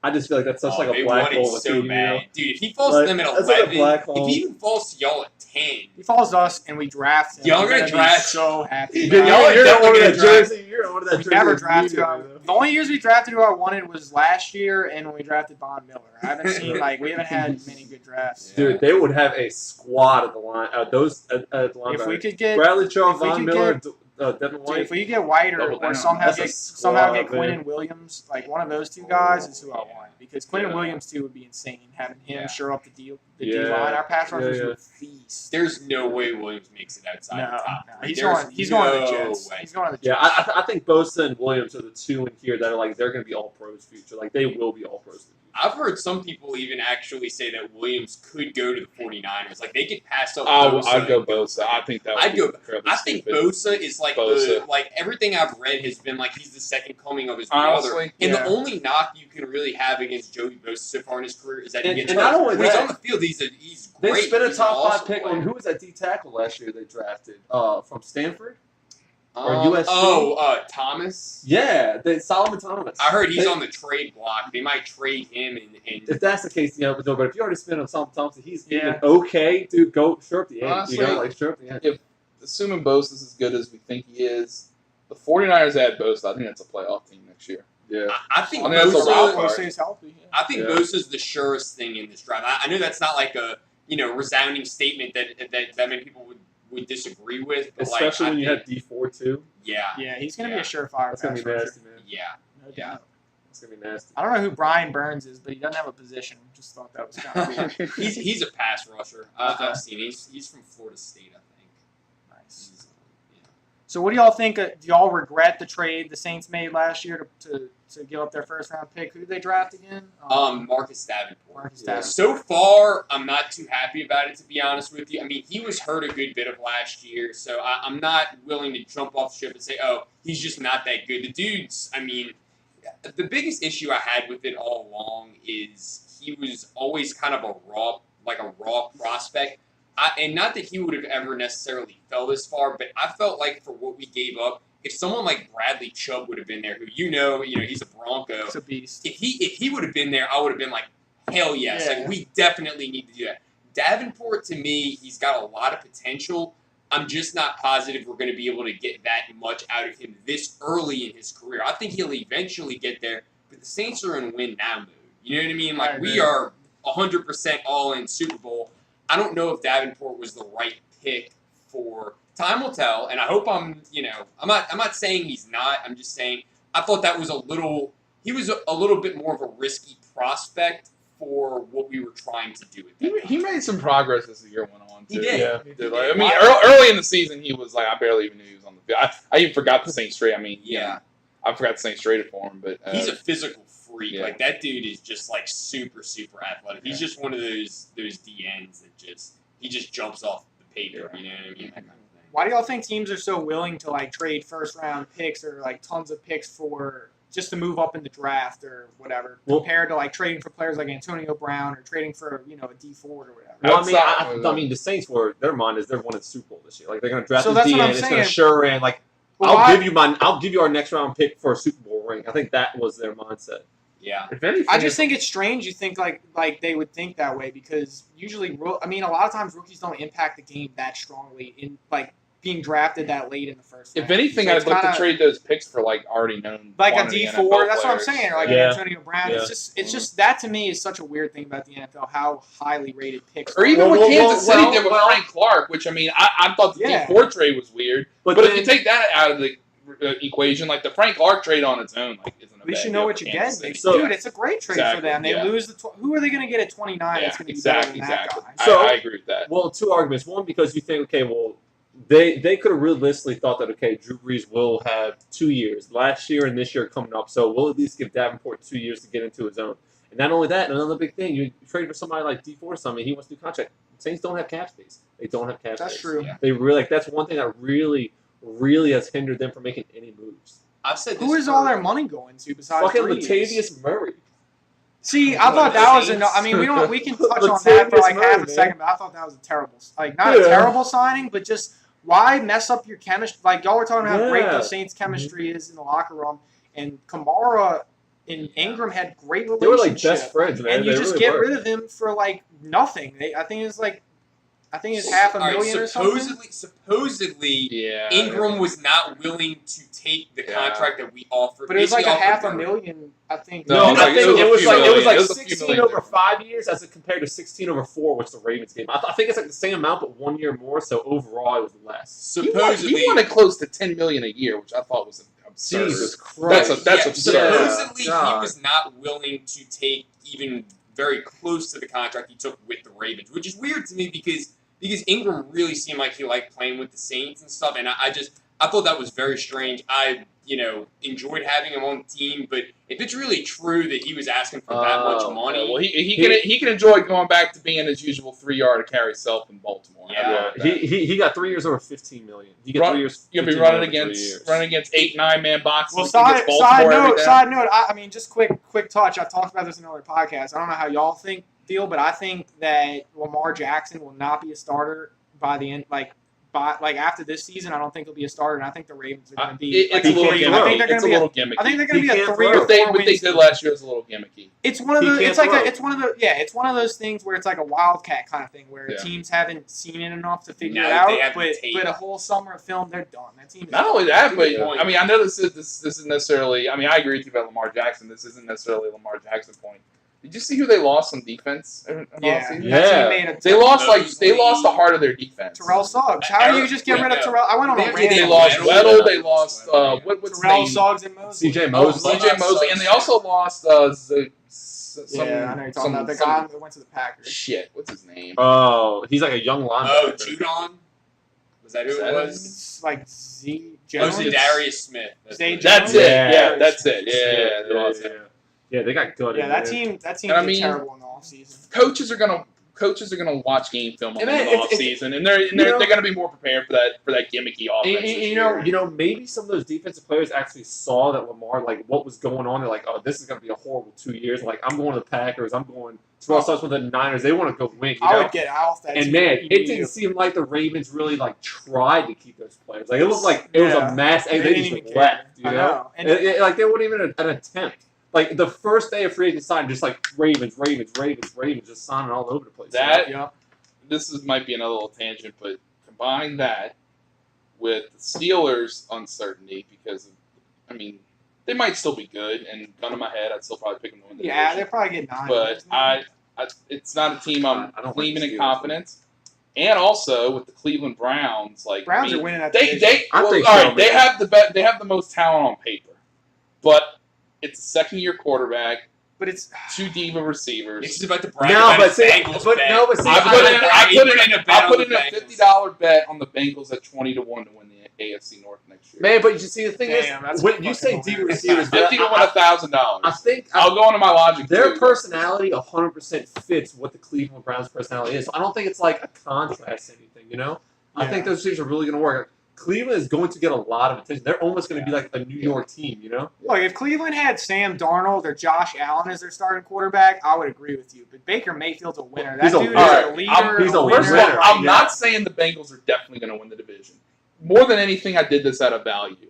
Speaker 4: I just feel like that's such
Speaker 3: Oh,
Speaker 4: like
Speaker 3: they
Speaker 4: a black
Speaker 3: want it
Speaker 4: hole of a
Speaker 3: so
Speaker 4: team, you
Speaker 3: bad.
Speaker 4: know?
Speaker 3: Dude, if he falls
Speaker 4: Like,
Speaker 3: to them at
Speaker 4: that's like a
Speaker 3: 11,
Speaker 4: black
Speaker 3: if
Speaker 4: hole.
Speaker 3: he even falls to y'all at 10,
Speaker 2: He falls to us and we draft him.
Speaker 3: Y'all
Speaker 2: we're
Speaker 3: gonna
Speaker 2: be
Speaker 3: draft-
Speaker 2: so happy.
Speaker 4: You're
Speaker 3: Y'all are
Speaker 4: not
Speaker 3: definitely
Speaker 4: order
Speaker 3: gonna
Speaker 4: that
Speaker 3: draft-
Speaker 4: jersey. You're gonna order that
Speaker 2: We
Speaker 4: jersey.
Speaker 2: never drafted
Speaker 4: immediately,
Speaker 2: who the only years we drafted who I wanted was last year and when we drafted Von Miller. I haven't seen we haven't had many good drafts.
Speaker 3: Yeah.
Speaker 4: Dude, they would have a squad at the line. Those at the line.
Speaker 2: If we could get
Speaker 4: Bradley Charles,
Speaker 2: if we
Speaker 4: Von
Speaker 2: could
Speaker 4: Miller,
Speaker 2: get-
Speaker 4: Devin
Speaker 2: Dude,
Speaker 4: White.
Speaker 2: if we could get White or
Speaker 1: Double down.
Speaker 2: somehow
Speaker 4: That's a
Speaker 2: get
Speaker 4: squad, man.
Speaker 2: Quinnen Williams, like one of those two guys is who I want. Because Quinnen
Speaker 4: Yeah.
Speaker 2: Williams too would be insane. Having him
Speaker 3: Yeah.
Speaker 2: shore up the D
Speaker 4: Yeah.
Speaker 2: line, our pass rushers
Speaker 4: Yeah, yeah.
Speaker 2: would feast.
Speaker 3: there's no way Williams makes it outside the top.
Speaker 2: He's
Speaker 3: There's
Speaker 2: going. He's going to the
Speaker 3: no
Speaker 2: Jets.
Speaker 3: way.
Speaker 2: He's going to the
Speaker 4: Yeah,
Speaker 2: Jets.
Speaker 4: I think Bosa and Williams are the two in here that are like they're going to be all pros future. Like they will be all pros in the future.
Speaker 3: I've heard some people even actually say that Williams could go to the 49ers. Like, they could pass up
Speaker 1: I'd
Speaker 3: Bosa.
Speaker 1: go Bosa. I think that would
Speaker 3: I'd
Speaker 1: be
Speaker 3: go-
Speaker 1: fairly
Speaker 3: I think
Speaker 1: stupid.
Speaker 3: Bosa is like
Speaker 1: Bosa.
Speaker 3: like everything I've read has been like he's the second coming of his brother.
Speaker 1: Honestly,
Speaker 3: And
Speaker 2: yeah.
Speaker 3: the only knock you can really have against Joey Bosa so far in his career is that he
Speaker 4: And-
Speaker 3: gets
Speaker 4: and
Speaker 3: hurt.
Speaker 4: not only
Speaker 3: When he's
Speaker 4: that,
Speaker 3: on the field, he's
Speaker 4: They
Speaker 3: great.
Speaker 4: spent a
Speaker 3: He's
Speaker 4: top
Speaker 3: an
Speaker 4: 5
Speaker 3: awesome
Speaker 4: pick
Speaker 3: player.
Speaker 4: on who was that D tackle last year they drafted from Stanford. or USC.
Speaker 3: Thomas.
Speaker 4: Yeah, Solomon Thomas.
Speaker 3: I heard he's
Speaker 4: They-
Speaker 3: on the trade block. They might trade him and
Speaker 4: If that's the case, yeah, but if you already spent on Solomon Thompson, he's
Speaker 2: Yeah.
Speaker 4: even okay, dude. Go show up the end.
Speaker 1: Honestly,
Speaker 4: you know, like show up the end.
Speaker 1: assuming Bosa's as good as we think he is, The 49ers add Bosa. I think that's a playoff team next year.
Speaker 4: Yeah.
Speaker 3: I think
Speaker 1: I mean, that's a wild
Speaker 3: Bosa.
Speaker 1: card.
Speaker 2: Stays healthy. Yeah.
Speaker 3: I think
Speaker 4: Yeah.
Speaker 3: Bosa's the surest thing in this draft. I know that's not like a resounding statement that many people would disagree with, but
Speaker 4: Especially
Speaker 3: like,
Speaker 4: when you
Speaker 3: I
Speaker 4: have D4 too.
Speaker 3: yeah,
Speaker 2: Yeah, he's going to
Speaker 3: Yeah.
Speaker 2: be a surefire
Speaker 4: That's gonna
Speaker 2: pass
Speaker 4: be
Speaker 2: rusher.
Speaker 4: nasty, man.
Speaker 3: yeah.
Speaker 2: No
Speaker 3: Yeah.
Speaker 2: doubt.
Speaker 4: It's gonna be nasty.
Speaker 2: I don't know who Brian Burns is, but he doesn't have a position. Just thought that was kind of cool.
Speaker 3: He's a pass rusher.
Speaker 2: Okay.
Speaker 3: I've seen. He's from Florida State, I think.
Speaker 2: Nice.
Speaker 3: He's,
Speaker 2: So what do y'all think? Do y'all regret the trade the Saints made last year to give up their first round pick? Who did they draft again?
Speaker 3: Marcus Davenport.
Speaker 2: Marcus
Speaker 4: Yeah.
Speaker 2: Davenport.
Speaker 3: So far, I'm not too happy about it, to be honest with you. I mean, he was hurt a good bit of last year, so I'm not willing to jump off the ship and say, oh, he's just not that good. The dude's, I mean, the biggest issue I had with it all along is he was always kind of a raw prospect. And not that he would have ever necessarily fell this far, but I felt like for what we gave up, if someone like Bradley Chubb would have been there, who he's a Bronco.
Speaker 2: It's a beast.
Speaker 3: If he would have been there, I would have been like, hell yes.
Speaker 2: Yeah.
Speaker 3: Like, we definitely need to do that. Davenport, to me, he's got a lot of potential. I'm just not positive we're going to be able to get that much out of him this early in his career. I think he'll eventually get there, but the Saints are in win now mode. You know what I mean? Like, we are 100% all in Super Bowl. I don't know if Davenport was the right pick for. Time will tell, and I hope I'm not saying he's not. I'm just saying I thought that was he was a little bit more of a risky prospect for what we were trying to do with him.
Speaker 1: He made some progress as the year went on, too.
Speaker 3: He did.
Speaker 4: Yeah.
Speaker 1: He did. Like, I mean, early in the season, he was like, I barely even knew he was on the field. I even forgot the Saints trade. I mean,
Speaker 3: Yeah.
Speaker 1: I forgot the Saints traded for him, but
Speaker 3: He's a physical freak.
Speaker 1: yeah.
Speaker 3: Like, that dude is just like super, super athletic. He's just one of those DNs that he just jumps off the paper. You know what I mean? That kind of thing.
Speaker 2: Why do y'all think teams are so willing to like trade first round picks or like tons of picks for just to move up in the draft or whatever,
Speaker 4: Well-
Speaker 2: compared to like trading for players like Antonio Brown or trading for a D4 or whatever?
Speaker 4: Well,
Speaker 1: Outside-
Speaker 4: I mean, the Saints their mind is they're winning the Super Bowl this year. Like they're going to draft
Speaker 2: So
Speaker 4: the
Speaker 2: that's what
Speaker 4: DN,
Speaker 2: I'm
Speaker 4: it's going to
Speaker 2: saying.
Speaker 4: sure in. Like
Speaker 2: Well,
Speaker 4: I'll give you our next round pick for a Super Bowl ring. I think that was their mindset.
Speaker 3: Yeah.
Speaker 1: if anything,
Speaker 2: I just think it's strange you think like they would think that way because usually, a lot of times rookies don't impact the game that strongly in like being drafted that late in the first round.
Speaker 1: if anything,
Speaker 2: So
Speaker 1: I'd
Speaker 2: it's
Speaker 1: like to
Speaker 2: kinda
Speaker 1: trade those picks for like already known,
Speaker 2: like a
Speaker 1: quantity
Speaker 2: D4.
Speaker 1: NFL
Speaker 2: That's what I'm
Speaker 1: players.
Speaker 2: saying. Or like
Speaker 4: Yeah.
Speaker 2: an Antonio Brown.
Speaker 4: Yeah.
Speaker 2: It's just that to me is such a weird thing about the NFL. How highly rated picks.
Speaker 1: Or
Speaker 2: are.
Speaker 1: even
Speaker 4: Well,
Speaker 1: what Kansas
Speaker 4: well,
Speaker 1: City did with
Speaker 4: well-
Speaker 1: Frank Clark, which I mean, I thought the
Speaker 2: Yeah.
Speaker 1: D4 trade was weird. But
Speaker 4: then,
Speaker 1: if you take that out of the equation, like the Frank Clark trade on its own, like isn't a
Speaker 2: At least
Speaker 1: bad
Speaker 2: you know
Speaker 1: deal
Speaker 2: what
Speaker 1: for
Speaker 2: you're
Speaker 1: Kansas
Speaker 2: getting.
Speaker 1: City.
Speaker 2: Dude, it's a great trade for
Speaker 1: Exactly,
Speaker 2: them. They
Speaker 1: yeah.
Speaker 2: lose who are they going to get at 29 that's going to be
Speaker 1: exactly.
Speaker 2: better than that guy?
Speaker 4: So-
Speaker 1: I agree with that.
Speaker 4: well, two arguments. One, because you think, okay, well, they could have realistically thought that, okay, Drew Brees will have 2 years, last year and this year coming up, so we'll at least give Davenport 2 years to get into his own. And not only that, another big thing, you trade for somebody like D4 or something, he wants to do contract. Saints don't have cap space. They don't have cap
Speaker 2: That's
Speaker 4: space.
Speaker 2: true.
Speaker 3: Yeah.
Speaker 4: They really, that's one thing that really has hindered them from making any moves.
Speaker 3: I've said this
Speaker 2: Who is
Speaker 3: for-
Speaker 2: all their money going to besides
Speaker 4: Fucking
Speaker 2: Brees?
Speaker 4: Latavius Murray.
Speaker 2: See, I thought that was enough. I mean, we can touch on that for like
Speaker 4: Latavius
Speaker 2: half a
Speaker 4: Murray,
Speaker 2: second, but I thought that was a terrible, not a
Speaker 4: Yeah.
Speaker 2: terrible signing, but just why mess up your chemistry? Like y'all were talking about how great
Speaker 4: Yeah.
Speaker 2: the Saints' chemistry is in the locker room, and Kamara and Ingram had great
Speaker 4: They were like
Speaker 2: relationship.
Speaker 4: best friends, man.
Speaker 2: And you
Speaker 4: They
Speaker 2: just
Speaker 4: really
Speaker 2: get
Speaker 4: were.
Speaker 2: rid of him for like nothing. I think it's half a
Speaker 3: All right,
Speaker 2: million or something.
Speaker 3: supposedly,
Speaker 1: Yeah,
Speaker 3: Ingram was not willing to take the
Speaker 1: Yeah.
Speaker 3: contract that we offered.
Speaker 2: But it was like a
Speaker 3: Basically
Speaker 2: half a
Speaker 3: offered-
Speaker 2: million, I think.
Speaker 1: No,
Speaker 4: No,
Speaker 1: it
Speaker 4: I
Speaker 1: was
Speaker 4: think
Speaker 1: like-
Speaker 4: it was
Speaker 1: few
Speaker 4: like
Speaker 1: million. It was a few
Speaker 4: 16
Speaker 1: million
Speaker 4: over
Speaker 1: difference.
Speaker 4: 5 years as compared to 16 over 4, which the Ravens gave. I think it's like the same amount, but 1 year more. So overall, it was less.
Speaker 1: He
Speaker 3: Supposedly,
Speaker 1: wanted close to $10 million a year, which I thought was absurd.
Speaker 4: Jesus Christ!
Speaker 1: That's
Speaker 3: yeah,
Speaker 1: absurd.
Speaker 3: supposedly he
Speaker 4: God.
Speaker 3: was not willing to take even very close to the contract he took with the Ravens, which is weird to me because Ingram really seemed like he liked playing with the Saints and stuff, and I thought that was very strange. I enjoyed having him on the team, but if it's really true that he was asking for that much money,
Speaker 1: Well, he can enjoy going back to being his usual 3-yard carry self in Baltimore.
Speaker 3: Yeah.
Speaker 4: He got 3 years over 15 million. He got
Speaker 1: Run-
Speaker 4: 3 years.
Speaker 1: You'll be
Speaker 4: 15
Speaker 1: running
Speaker 4: million over 3 years.
Speaker 1: against 8-9 man boxes.
Speaker 2: Well,
Speaker 1: against Baltimore every day.
Speaker 2: side note. I mean, just quick touch. I've talked about this in other podcasts. I don't know how y'all after this season, I don't think he'll be a starter, and I think the Ravens are going to be.
Speaker 1: It's a little gimmicky.
Speaker 2: I think they're going
Speaker 1: It's
Speaker 2: to
Speaker 1: a
Speaker 2: be.
Speaker 1: little gimmicky.
Speaker 2: I think they're going to be a
Speaker 4: can't
Speaker 2: 3
Speaker 4: throw.
Speaker 2: or 4
Speaker 1: What they
Speaker 2: wins.
Speaker 1: did last year was a little gimmicky.
Speaker 2: It's one of
Speaker 4: He
Speaker 2: the.
Speaker 4: can't
Speaker 2: It's like
Speaker 4: throw.
Speaker 2: it's one of the. Yeah, it's one of those things where it's like a wildcat kind of thing where
Speaker 1: Yeah.
Speaker 2: teams haven't seen it enough to figure
Speaker 3: Now
Speaker 2: it
Speaker 3: that they
Speaker 2: out.
Speaker 3: have the tape.
Speaker 2: But a whole summer of film, they're done. That team. Is
Speaker 1: Not only
Speaker 2: done.
Speaker 1: that, but
Speaker 3: Good point.
Speaker 1: I mean, I know this isn't necessarily. I mean, I agree with you about Lamar Jackson. This isn't necessarily a Lamar Jackson point. Did you see who they lost on defense?
Speaker 2: Yeah,
Speaker 1: Offseason?
Speaker 4: Yeah.
Speaker 2: That team made a
Speaker 1: They lost
Speaker 3: Mosley.
Speaker 1: the heart of their defense.
Speaker 2: Terrell Suggs. How do you just get rid of Terrell? I went on a rant.
Speaker 1: They
Speaker 2: on
Speaker 1: lost
Speaker 2: that.
Speaker 1: Weddle. They lost what's his
Speaker 2: Terrell
Speaker 1: name?
Speaker 2: Suggs and Mosley.
Speaker 4: CJ
Speaker 1: Oh,
Speaker 4: Mosley.
Speaker 1: CJ Mosley, and they also lost
Speaker 2: Yeah, I know you're talking about the guy that went to the Packers.
Speaker 1: Shit, what's his name?
Speaker 4: Oh, he's like a young
Speaker 3: Oh,
Speaker 4: linebacker.
Speaker 3: Judon? Was that who
Speaker 1: Is
Speaker 3: it
Speaker 1: that
Speaker 3: was?
Speaker 2: It's like Z
Speaker 3: Oh,
Speaker 2: Jones.
Speaker 3: Darius Smith. That's
Speaker 2: Zay
Speaker 3: what it
Speaker 1: That's
Speaker 3: is.
Speaker 1: it.
Speaker 4: Yeah.
Speaker 1: Yeah, that's it. Yeah, they lost him.
Speaker 4: Yeah, they got gutted.
Speaker 2: Yeah, that
Speaker 4: man.
Speaker 2: team
Speaker 1: And I
Speaker 2: did
Speaker 1: mean,
Speaker 2: terrible in the offseason.
Speaker 1: Coaches are gonna watch game film on
Speaker 4: And
Speaker 1: them in the
Speaker 4: it's-
Speaker 1: off season, and they're
Speaker 4: you know-
Speaker 1: gonna be more prepared for that gimmicky offense.
Speaker 4: And,
Speaker 1: this
Speaker 4: you
Speaker 1: year.
Speaker 4: know, maybe some of those defensive players actually saw that Lamar, like, what was going on. They're like, oh, this is going to be a horrible 2 years. Like, I'm going to the Packers. I'm going to starts with the Niners. They want to go win, you know?
Speaker 2: I would get off that
Speaker 4: And
Speaker 2: team.
Speaker 4: man, it
Speaker 2: immediately.
Speaker 4: didn't seem like the Ravens really like tried to keep those players. Like it looked like it was
Speaker 2: Yeah.
Speaker 4: a mass.
Speaker 2: They
Speaker 4: They
Speaker 2: didn't
Speaker 4: just
Speaker 2: even
Speaker 4: left.
Speaker 2: care.
Speaker 4: You
Speaker 2: I
Speaker 4: know,
Speaker 2: know. And
Speaker 4: like they weren't even an attempt. Like the first day of free agent signing, just like Ravens, just signing all over the place.
Speaker 1: That
Speaker 2: yeah.
Speaker 1: might be another little tangent, but combine that with the Steelers' uncertainty because, I mean, they might still be good, and gun to my head, I'd still probably pick them to win the
Speaker 2: Yeah,
Speaker 1: division.
Speaker 2: they probably get 9.
Speaker 1: But it's not a team I'm
Speaker 4: I don't
Speaker 1: claiming
Speaker 4: like the
Speaker 1: in
Speaker 4: Steelers.
Speaker 1: confidence. And also with the Cleveland Browns, like
Speaker 2: Browns
Speaker 1: I mean,
Speaker 2: are winning that
Speaker 1: they
Speaker 2: division.
Speaker 4: I
Speaker 1: well,
Speaker 4: think
Speaker 1: all
Speaker 4: so,
Speaker 1: right, they
Speaker 4: man.
Speaker 1: have they have the most talent on paper, but it's a second-year quarterback,
Speaker 2: But it's
Speaker 1: 2 diva receivers.
Speaker 3: This is about to brag
Speaker 4: No,
Speaker 3: about
Speaker 4: but
Speaker 3: his
Speaker 4: see,
Speaker 3: Bengals
Speaker 4: but
Speaker 3: bet.
Speaker 4: no, but see,
Speaker 1: I put in a
Speaker 3: Bengals.
Speaker 1: $50 bet on the Bengals at 20-1 to win the AFC North next year.
Speaker 4: man. But you see, the thing
Speaker 2: Damn,
Speaker 4: is,
Speaker 2: that's
Speaker 4: when you say
Speaker 2: fucking
Speaker 4: deep
Speaker 2: hilarious.
Speaker 4: receivers,
Speaker 1: 50 to win
Speaker 4: I
Speaker 1: $1,000.
Speaker 4: think
Speaker 1: I'll go into my logic.
Speaker 4: their
Speaker 1: too.
Speaker 4: personality 100% fits what the Cleveland Browns' personality is. So I don't think it's like a contrast to anything, you know? I
Speaker 2: Yeah.
Speaker 4: think those teams are really going to work. Cleveland is going to get a lot of attention. They're almost going to be like a New York team, you know?
Speaker 2: look, if Cleveland had Sam Darnold or Josh Allen as their starting quarterback, I would agree with you. But Baker Mayfield's a winner. That
Speaker 4: He's a-
Speaker 2: dude is
Speaker 1: alright,
Speaker 2: a leader.
Speaker 4: he's a
Speaker 1: First of all,
Speaker 4: winner.
Speaker 1: I'm
Speaker 4: Yeah.
Speaker 1: not saying the Bengals are definitely going to win the division. More than anything, I did this out of value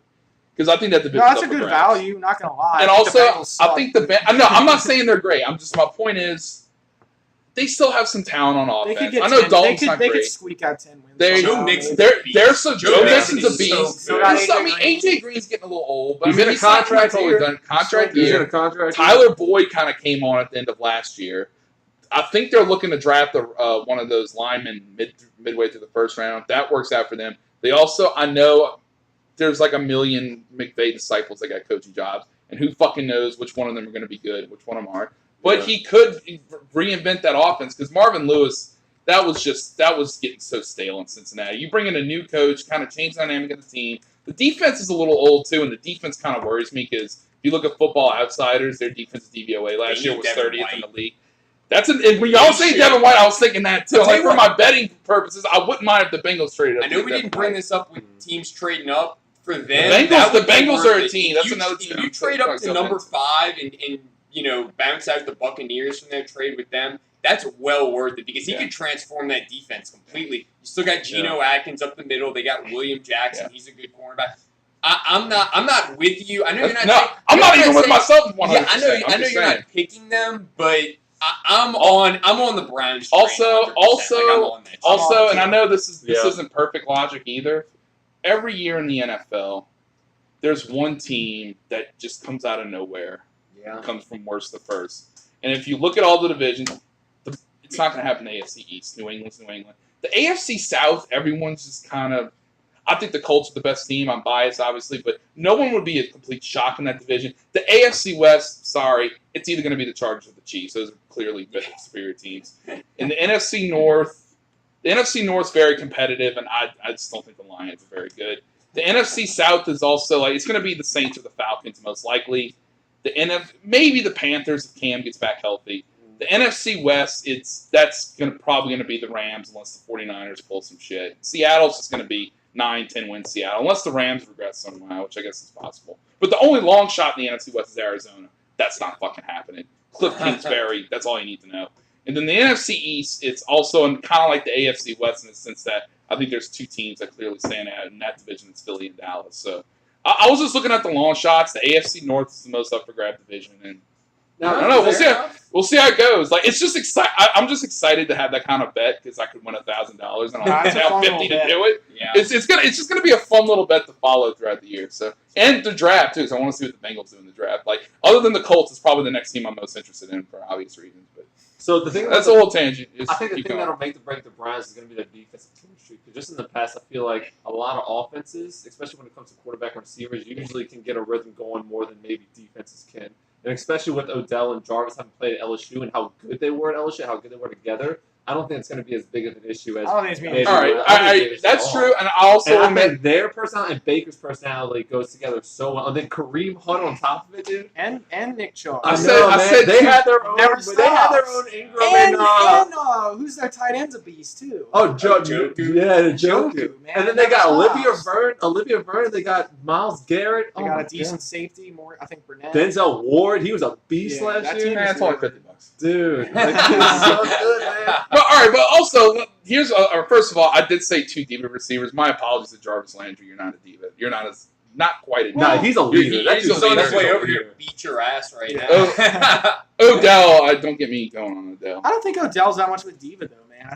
Speaker 1: because I think that division.
Speaker 2: No, that's a good value. Not gonna lie.
Speaker 1: And
Speaker 2: I think
Speaker 1: also,
Speaker 2: the Bengals suck.
Speaker 1: I think no, I'm not saying they're great. I'm just my point is they still have some talent on
Speaker 2: they
Speaker 1: offense.
Speaker 2: could get
Speaker 1: I know
Speaker 2: 10,
Speaker 1: Dalton's
Speaker 2: they
Speaker 1: not
Speaker 2: could
Speaker 1: great.
Speaker 2: squeak out 10 wins.
Speaker 1: They-
Speaker 3: Joe
Speaker 2: somehow,
Speaker 3: Mixon's
Speaker 2: maybe.
Speaker 1: They're so Joe Mixon's a
Speaker 3: Mixon's
Speaker 1: beast.
Speaker 3: so
Speaker 2: good.
Speaker 1: So, I mean, AJ Green's getting a little old, but
Speaker 4: He's
Speaker 1: I mean,
Speaker 4: in a
Speaker 1: he's not
Speaker 4: contract
Speaker 1: totally
Speaker 4: year.
Speaker 1: done. Contract
Speaker 4: He's in
Speaker 1: year.
Speaker 4: a contract.
Speaker 1: Tyler Boyd kind of came on at the end of last year. I think they're looking to draft one of those linemen midway through the first round. That works out for them. They also, I know there's like a million McVay disciples that got coaching jobs, and who fucking knows which one of them are going to be good and which one of them aren't. But
Speaker 4: Yeah.
Speaker 1: he could reinvent that offense because Marvin Lewis, that was getting so stale in Cincinnati. You bring in a new coach, kind of change the dynamic of the team. The defense is a little old too, and the defense kind of worries me because if you look at Football Outsiders, their defensive DVOA last
Speaker 3: They
Speaker 1: year
Speaker 3: need
Speaker 1: was
Speaker 3: Devin
Speaker 1: 30th in
Speaker 3: White.
Speaker 1: the league. And when y'all say Devin White, I was thinking that too.
Speaker 3: I'll tell
Speaker 1: Like
Speaker 3: you
Speaker 1: for
Speaker 3: what.
Speaker 1: my betting purposes, I wouldn't mind if the Bengals traded up.
Speaker 3: I know we didn't bring this up with teams trading up. For them,
Speaker 1: Bengals-
Speaker 3: the
Speaker 1: the Bengals
Speaker 3: worth
Speaker 1: are a
Speaker 3: it.
Speaker 1: team.
Speaker 3: If
Speaker 1: That's
Speaker 3: you-
Speaker 1: another
Speaker 3: If
Speaker 1: team.
Speaker 3: you trade up to
Speaker 1: Sorry,
Speaker 3: number
Speaker 1: go
Speaker 3: 5 and bounce out the Buccaneers from their trade with them, that's well worth it because he
Speaker 1: Yeah.
Speaker 3: could transform that defense completely. You still got Geno Atkins up the middle. They got William Jackson.
Speaker 1: Yeah.
Speaker 3: He's a good cornerback. I'm not with you. I know you're not.
Speaker 1: No,
Speaker 3: saying-
Speaker 1: I'm not
Speaker 3: you're
Speaker 1: even with
Speaker 3: saying-
Speaker 1: myself 100%.
Speaker 3: Yeah, I know you're not picking them, but I'm on the Browns. Train
Speaker 1: Also-
Speaker 3: 100%.
Speaker 1: also-
Speaker 3: Like, I'm on that train.
Speaker 1: Also, and I know this
Speaker 4: Yeah.
Speaker 1: isn't perfect logic either. Every year in the NFL, there's one team that just comes out of nowhere,
Speaker 3: yeah.
Speaker 1: comes from worst to first. And if you look at all the divisions, it's not going to happen in the AFC East. New England's New England. The AFC South, everyone's just kind of. I think the Colts are the best team. I'm biased, obviously, but no one would be a complete shock in that division. The AFC West, sorry, it's either going to be the Chargers or the Chiefs. Those are clearly better, superior teams. In the NFC North's very competitive, and I just don't think the Lions are very good. The NFC South is also it's going to be the Saints or the Falcons most likely. Maybe the Panthers if Cam gets back healthy. The NFC West, that's probably going to be the Rams unless the 49ers pull some shit. Seattle's just going to be 9-10 wins Seattle, unless the Rams regress somehow, which I guess is possible. But the only long shot in the NFC West is Arizona. That's not fucking happening. Cliff Kingsbury, that's all you need to know. And then the NFC East, it's also kind of like the AFC West in the sense that I think there's two teams that clearly stand out in that division. It's Philly and Dallas. So I was just looking at the long shots. The AFC North is the most up for grab division, and I don't know. We'll see how it goes. Like it's just exciting. I'm just excited to have that kind of bet because I could win $1,000 and I'll have 50 to do it.
Speaker 3: Yeah.
Speaker 1: It's just gonna be a fun little bet to follow throughout the year. So and the draft too. So I want to see what the Bengals do in the draft. Like other than the Colts, it's probably the next team I'm most interested in for obvious reasons. But
Speaker 4: So the thing
Speaker 1: that's a whole tangent.
Speaker 4: I think the thing that'll make the break the Browns is going to be their defensive chemistry. Because just in the past, I feel like a lot of offenses, especially when it comes to quarterback and receivers, usually can get a rhythm going more than maybe defenses can. And especially with Odell and Jarvis having played at LSU and how good they were at LSU, how good they were together, I don't think it's going to be as big of an issue as.
Speaker 2: I don't think it's
Speaker 4: maybe
Speaker 1: all right. That's true, and I also
Speaker 4: and I think their personality and Baker's personality goes together so well. And then Kareem Hunt on top of it, dude.
Speaker 2: And Nick Chubb.
Speaker 1: I said
Speaker 4: they had their own.
Speaker 2: Never
Speaker 4: They had their
Speaker 2: stops.
Speaker 4: own Ingram and
Speaker 2: Who's their tight end's a beast too.
Speaker 4: Joku. Yeah, Joku.
Speaker 2: Man.
Speaker 4: And then they got
Speaker 2: Never
Speaker 4: Olivia Vernon. They got Miles Garrett.
Speaker 2: They got a decent safety. More, I think Burnett.
Speaker 4: Denzel Ward. He was a beast
Speaker 2: Yeah,
Speaker 4: last
Speaker 2: that
Speaker 4: year.
Speaker 2: team
Speaker 1: Man, it's only $50.
Speaker 4: Dude, like, he's so good, man.
Speaker 1: But all right, but also here's first of all, I did say two diva receivers. My apologies to Jarvis Landry. You're not a diva. You're not quite a.
Speaker 4: Nah, he's a leader. That
Speaker 1: he's
Speaker 4: dude's
Speaker 1: a
Speaker 3: on his
Speaker 1: leader.
Speaker 3: way over here to beat your ass right
Speaker 2: Yeah.
Speaker 3: now.
Speaker 1: Odell, don't get me going on Odell.
Speaker 2: I don't think Odell's that much of a diva though, man. I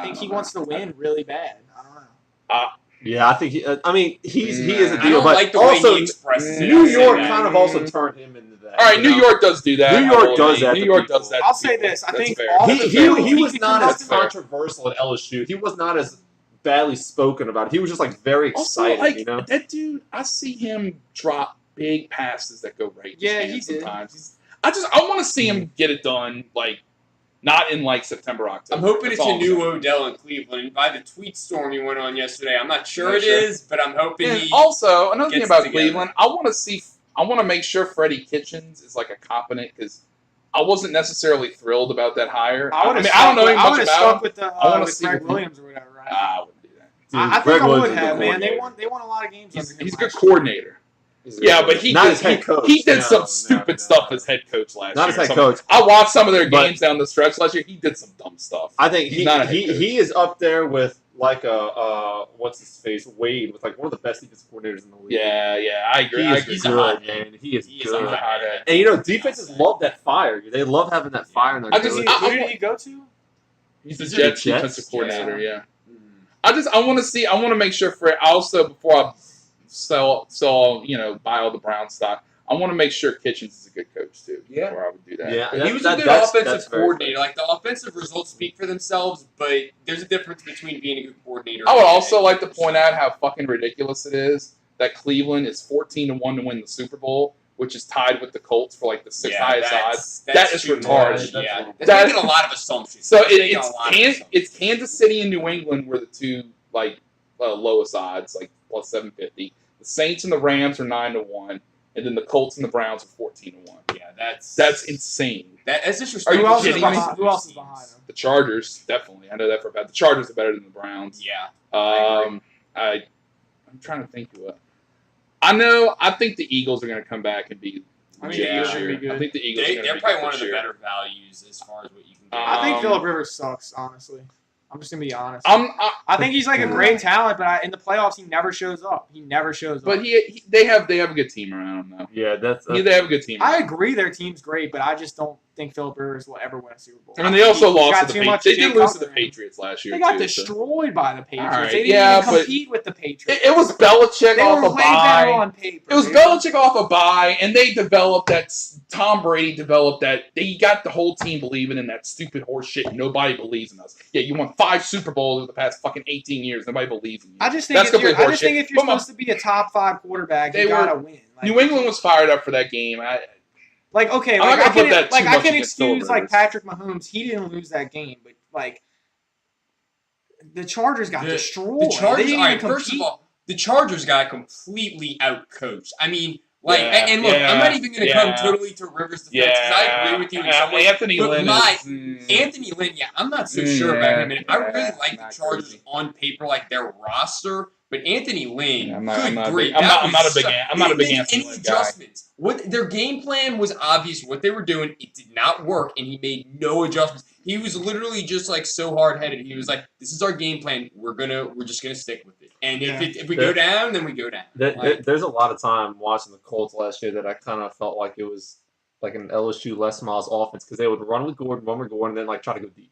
Speaker 2: think he wants to win really bad. I don't know.
Speaker 4: Yeah, I think he. I mean, he is a
Speaker 3: I
Speaker 4: deal,
Speaker 3: don't
Speaker 4: but
Speaker 3: like the
Speaker 4: also
Speaker 3: way he expresses it.
Speaker 4: New
Speaker 3: I'll say
Speaker 4: York
Speaker 3: that.
Speaker 4: kind of also turned him into that.
Speaker 1: All right, New York does do that.
Speaker 4: New York does that
Speaker 1: New
Speaker 4: to
Speaker 1: York
Speaker 4: people.
Speaker 1: does that.
Speaker 2: I'll
Speaker 1: to
Speaker 2: say
Speaker 1: people.
Speaker 2: this. I
Speaker 1: That's
Speaker 2: think
Speaker 1: fair.
Speaker 2: all
Speaker 4: He was not as
Speaker 1: fair.
Speaker 4: controversial at LSU. He was not as badly spoken about. He was just like very
Speaker 1: Also,
Speaker 4: excited,
Speaker 1: like
Speaker 4: you know.
Speaker 1: that dude, I see him drop big passes that go right.
Speaker 2: Yeah,
Speaker 1: in
Speaker 2: he
Speaker 1: his
Speaker 2: did.
Speaker 1: hands sometimes. I want to see him get it done, like not in like September, October.
Speaker 3: I'm hoping
Speaker 1: That's
Speaker 3: it's
Speaker 1: all
Speaker 3: a
Speaker 1: I'm
Speaker 3: new
Speaker 1: saying.
Speaker 3: Odell in Cleveland. By the tweet storm he went on yesterday, I'm not sure
Speaker 1: Not
Speaker 3: it
Speaker 1: sure.
Speaker 3: is, but I'm hoping
Speaker 1: And
Speaker 3: he.
Speaker 1: also, another thing
Speaker 3: gets
Speaker 1: about
Speaker 3: it together.
Speaker 1: Cleveland, I want to make sure Freddie Kitchens is like a competent because I wasn't necessarily thrilled about that hire. I don't know
Speaker 2: I
Speaker 1: much
Speaker 2: would have
Speaker 1: about
Speaker 2: stuck
Speaker 1: him.
Speaker 2: with the
Speaker 1: I wanna
Speaker 2: with
Speaker 1: see
Speaker 2: Greg
Speaker 1: what he-
Speaker 2: Williams or whatever, right?
Speaker 1: I wouldn't do that.
Speaker 4: Dude,
Speaker 2: I think
Speaker 4: Greg
Speaker 2: I
Speaker 4: Williams
Speaker 2: would
Speaker 4: is a
Speaker 2: have,
Speaker 4: good
Speaker 2: man. They
Speaker 4: coordinator.
Speaker 2: won a lot of games.
Speaker 1: He's
Speaker 2: under him
Speaker 1: a good
Speaker 2: last year.
Speaker 1: coordinator. Yeah, but he
Speaker 4: Not
Speaker 1: did,
Speaker 4: as head coach.
Speaker 1: he did
Speaker 4: No,
Speaker 1: some
Speaker 4: no,
Speaker 1: stupid
Speaker 4: no.
Speaker 1: stuff as head coach last
Speaker 4: Not
Speaker 1: year.
Speaker 4: as head
Speaker 1: So
Speaker 4: coach.
Speaker 1: I watched some of their
Speaker 4: But-
Speaker 1: games down the stretch last year. He did some dumb stuff.
Speaker 4: I think
Speaker 1: He's not a head coach.
Speaker 4: he is up there with like what's his face, Wade, with like one of the best defensive coordinators in the league.
Speaker 1: Yeah, I agree.
Speaker 4: He
Speaker 1: I
Speaker 4: is
Speaker 1: agree.
Speaker 3: He's a
Speaker 4: good,
Speaker 3: hot
Speaker 4: man. He is
Speaker 3: He is
Speaker 4: good.
Speaker 3: a hot head.
Speaker 4: And you know, defenses love that fire. They love having that fire in their
Speaker 1: I just-
Speaker 4: coach.
Speaker 2: Who did he go to?
Speaker 1: He's the
Speaker 4: Is it the
Speaker 1: Jets
Speaker 4: Jets?
Speaker 1: defensive coordinator. Yeah.
Speaker 3: Mm.
Speaker 1: I want to make sure for also before I buy all the Brown stock. I want to make sure Kitchens is a good coach too.
Speaker 3: Yeah.
Speaker 1: Before I would do that.
Speaker 4: Yeah,
Speaker 3: He was a good offensive coordinator. Like the offensive results speak for themselves, but there's a difference between being a good coordinator.
Speaker 1: I would
Speaker 3: and
Speaker 1: also
Speaker 3: a
Speaker 1: like to
Speaker 3: coach.
Speaker 1: point out how fucking ridiculous it is that Cleveland is 14-1 to win the Super Bowl, which is tied with the Colts for like the sixth highest odds. That is
Speaker 3: too
Speaker 1: retarded.
Speaker 3: much. Yeah,
Speaker 1: That-
Speaker 3: that's making a lot of assumptions.
Speaker 1: So
Speaker 3: That's making a lot of assumptions.
Speaker 1: it's Kansas City and New England were the two like lowest odds, like plus 750. The Saints and the Rams are 9-1, and then the Colts and the Browns are 14-1.
Speaker 3: Yeah, that's
Speaker 1: insane.
Speaker 3: That's
Speaker 1: Are
Speaker 3: disrespectful.
Speaker 1: you
Speaker 2: Who else is
Speaker 1: kidding me?
Speaker 2: behind? Who else is behind him?
Speaker 1: The Chargers, definitely. I know that for a fact. The Chargers are better than the Browns.
Speaker 3: Yeah,
Speaker 1: I'm trying to think of I think the Eagles are going to come back and be.
Speaker 2: I
Speaker 1: legit
Speaker 2: think the
Speaker 1: this
Speaker 2: Eagles are
Speaker 1: year.
Speaker 2: gonna be good.
Speaker 1: I think the Eagles. are
Speaker 3: they're
Speaker 1: gonna be
Speaker 3: probably
Speaker 1: good
Speaker 3: one
Speaker 1: this
Speaker 3: of the
Speaker 1: year.
Speaker 3: better values as far as what you can get.
Speaker 2: I think
Speaker 1: Um,
Speaker 2: Phillip Rivers sucks, honestly. I'm just gonna be honest.
Speaker 1: I
Speaker 2: I think he's like a great talent, but in the playoffs he never shows up. He never shows
Speaker 1: but
Speaker 2: up.
Speaker 1: they have a good team around him though.
Speaker 4: Yeah, that's
Speaker 1: They have a good team.
Speaker 2: I agree their team's great, but I just don't think Phillip Rivers will ever win a Super Bowl.
Speaker 1: I mean, they also
Speaker 2: He
Speaker 1: lost
Speaker 2: got
Speaker 1: to the
Speaker 2: too
Speaker 1: Patriots.
Speaker 2: much
Speaker 1: They
Speaker 2: Jay
Speaker 1: did lose to the
Speaker 2: Cutler.
Speaker 1: Patriots last year.
Speaker 2: They got
Speaker 1: too,
Speaker 2: destroyed by the Patriots.
Speaker 1: All right,
Speaker 2: They didn't
Speaker 1: yeah,
Speaker 2: even
Speaker 1: but
Speaker 2: compete with the Patriots.
Speaker 1: It was Belichick
Speaker 2: they
Speaker 1: off
Speaker 2: were
Speaker 1: a
Speaker 2: way better
Speaker 1: bye.
Speaker 2: on paper.
Speaker 1: It was
Speaker 2: dude.
Speaker 1: Belichick off a bye, and they developed that. Tom Brady developed that. They got the whole team believing in that stupid horse shit. Nobody believes in us. Yeah, you won 5 Super Bowls over the past fucking 18 years. Nobody believes in you.
Speaker 2: I just think
Speaker 1: That's
Speaker 2: if you're,
Speaker 1: complete
Speaker 2: I just think
Speaker 1: horseshit.
Speaker 2: if you're
Speaker 1: But my-
Speaker 2: supposed to be a top 5 quarterback,
Speaker 1: They
Speaker 2: you gotta win. Like,
Speaker 1: New England was fired up for that game.
Speaker 2: Like, okay,
Speaker 1: I'm not
Speaker 2: like,
Speaker 1: gonna
Speaker 2: I can,
Speaker 1: put that
Speaker 2: like
Speaker 1: too
Speaker 2: I
Speaker 1: much
Speaker 2: can
Speaker 1: against Phillip
Speaker 2: excuse like
Speaker 1: Rivers.
Speaker 2: Patrick Mahomes. He didn't lose that game, but like the Chargers got destroyed.
Speaker 3: The Chargers,
Speaker 2: they didn't
Speaker 3: all right,
Speaker 2: even
Speaker 3: first of
Speaker 2: compete.
Speaker 3: all, the Chargers got completely outcoached. I mean, like,
Speaker 1: Yeah,
Speaker 3: and look,
Speaker 1: yeah,
Speaker 3: I'm not even going to
Speaker 1: yeah.
Speaker 3: come totally to Rivers' defense because I agree with you in some ways.
Speaker 1: Anthony
Speaker 3: But
Speaker 1: Lynn
Speaker 3: my-
Speaker 1: is.
Speaker 3: Anthony Lynn, yeah, I'm not so sure about him. And I really
Speaker 1: yeah,
Speaker 3: like the
Speaker 1: not
Speaker 3: Chargers
Speaker 1: crazy.
Speaker 3: on paper, like their roster. But Anthony Lynn,
Speaker 1: Yeah, I'm not-
Speaker 3: good
Speaker 1: I'm not a
Speaker 3: grief,
Speaker 1: big- I'm
Speaker 3: that
Speaker 1: not- I'm
Speaker 3: was
Speaker 1: not a big
Speaker 3: so-
Speaker 1: An- I'm
Speaker 3: they
Speaker 1: not a big
Speaker 3: didn't make
Speaker 1: Anthony
Speaker 3: any
Speaker 1: Lynn guy.
Speaker 3: adjustments. What their game plan was obvious. What they were doing, it did not work, and he made no adjustments. He was literally just like so hard headed. He was like, "This is our game plan. We're just gonna stick with it. And if we go down, then we go down."
Speaker 4: There's a lot of time watching the Colts last year that I kind of felt like it was like an LSU Les Miles offense because they would run with Gordon, and then like try to go deep.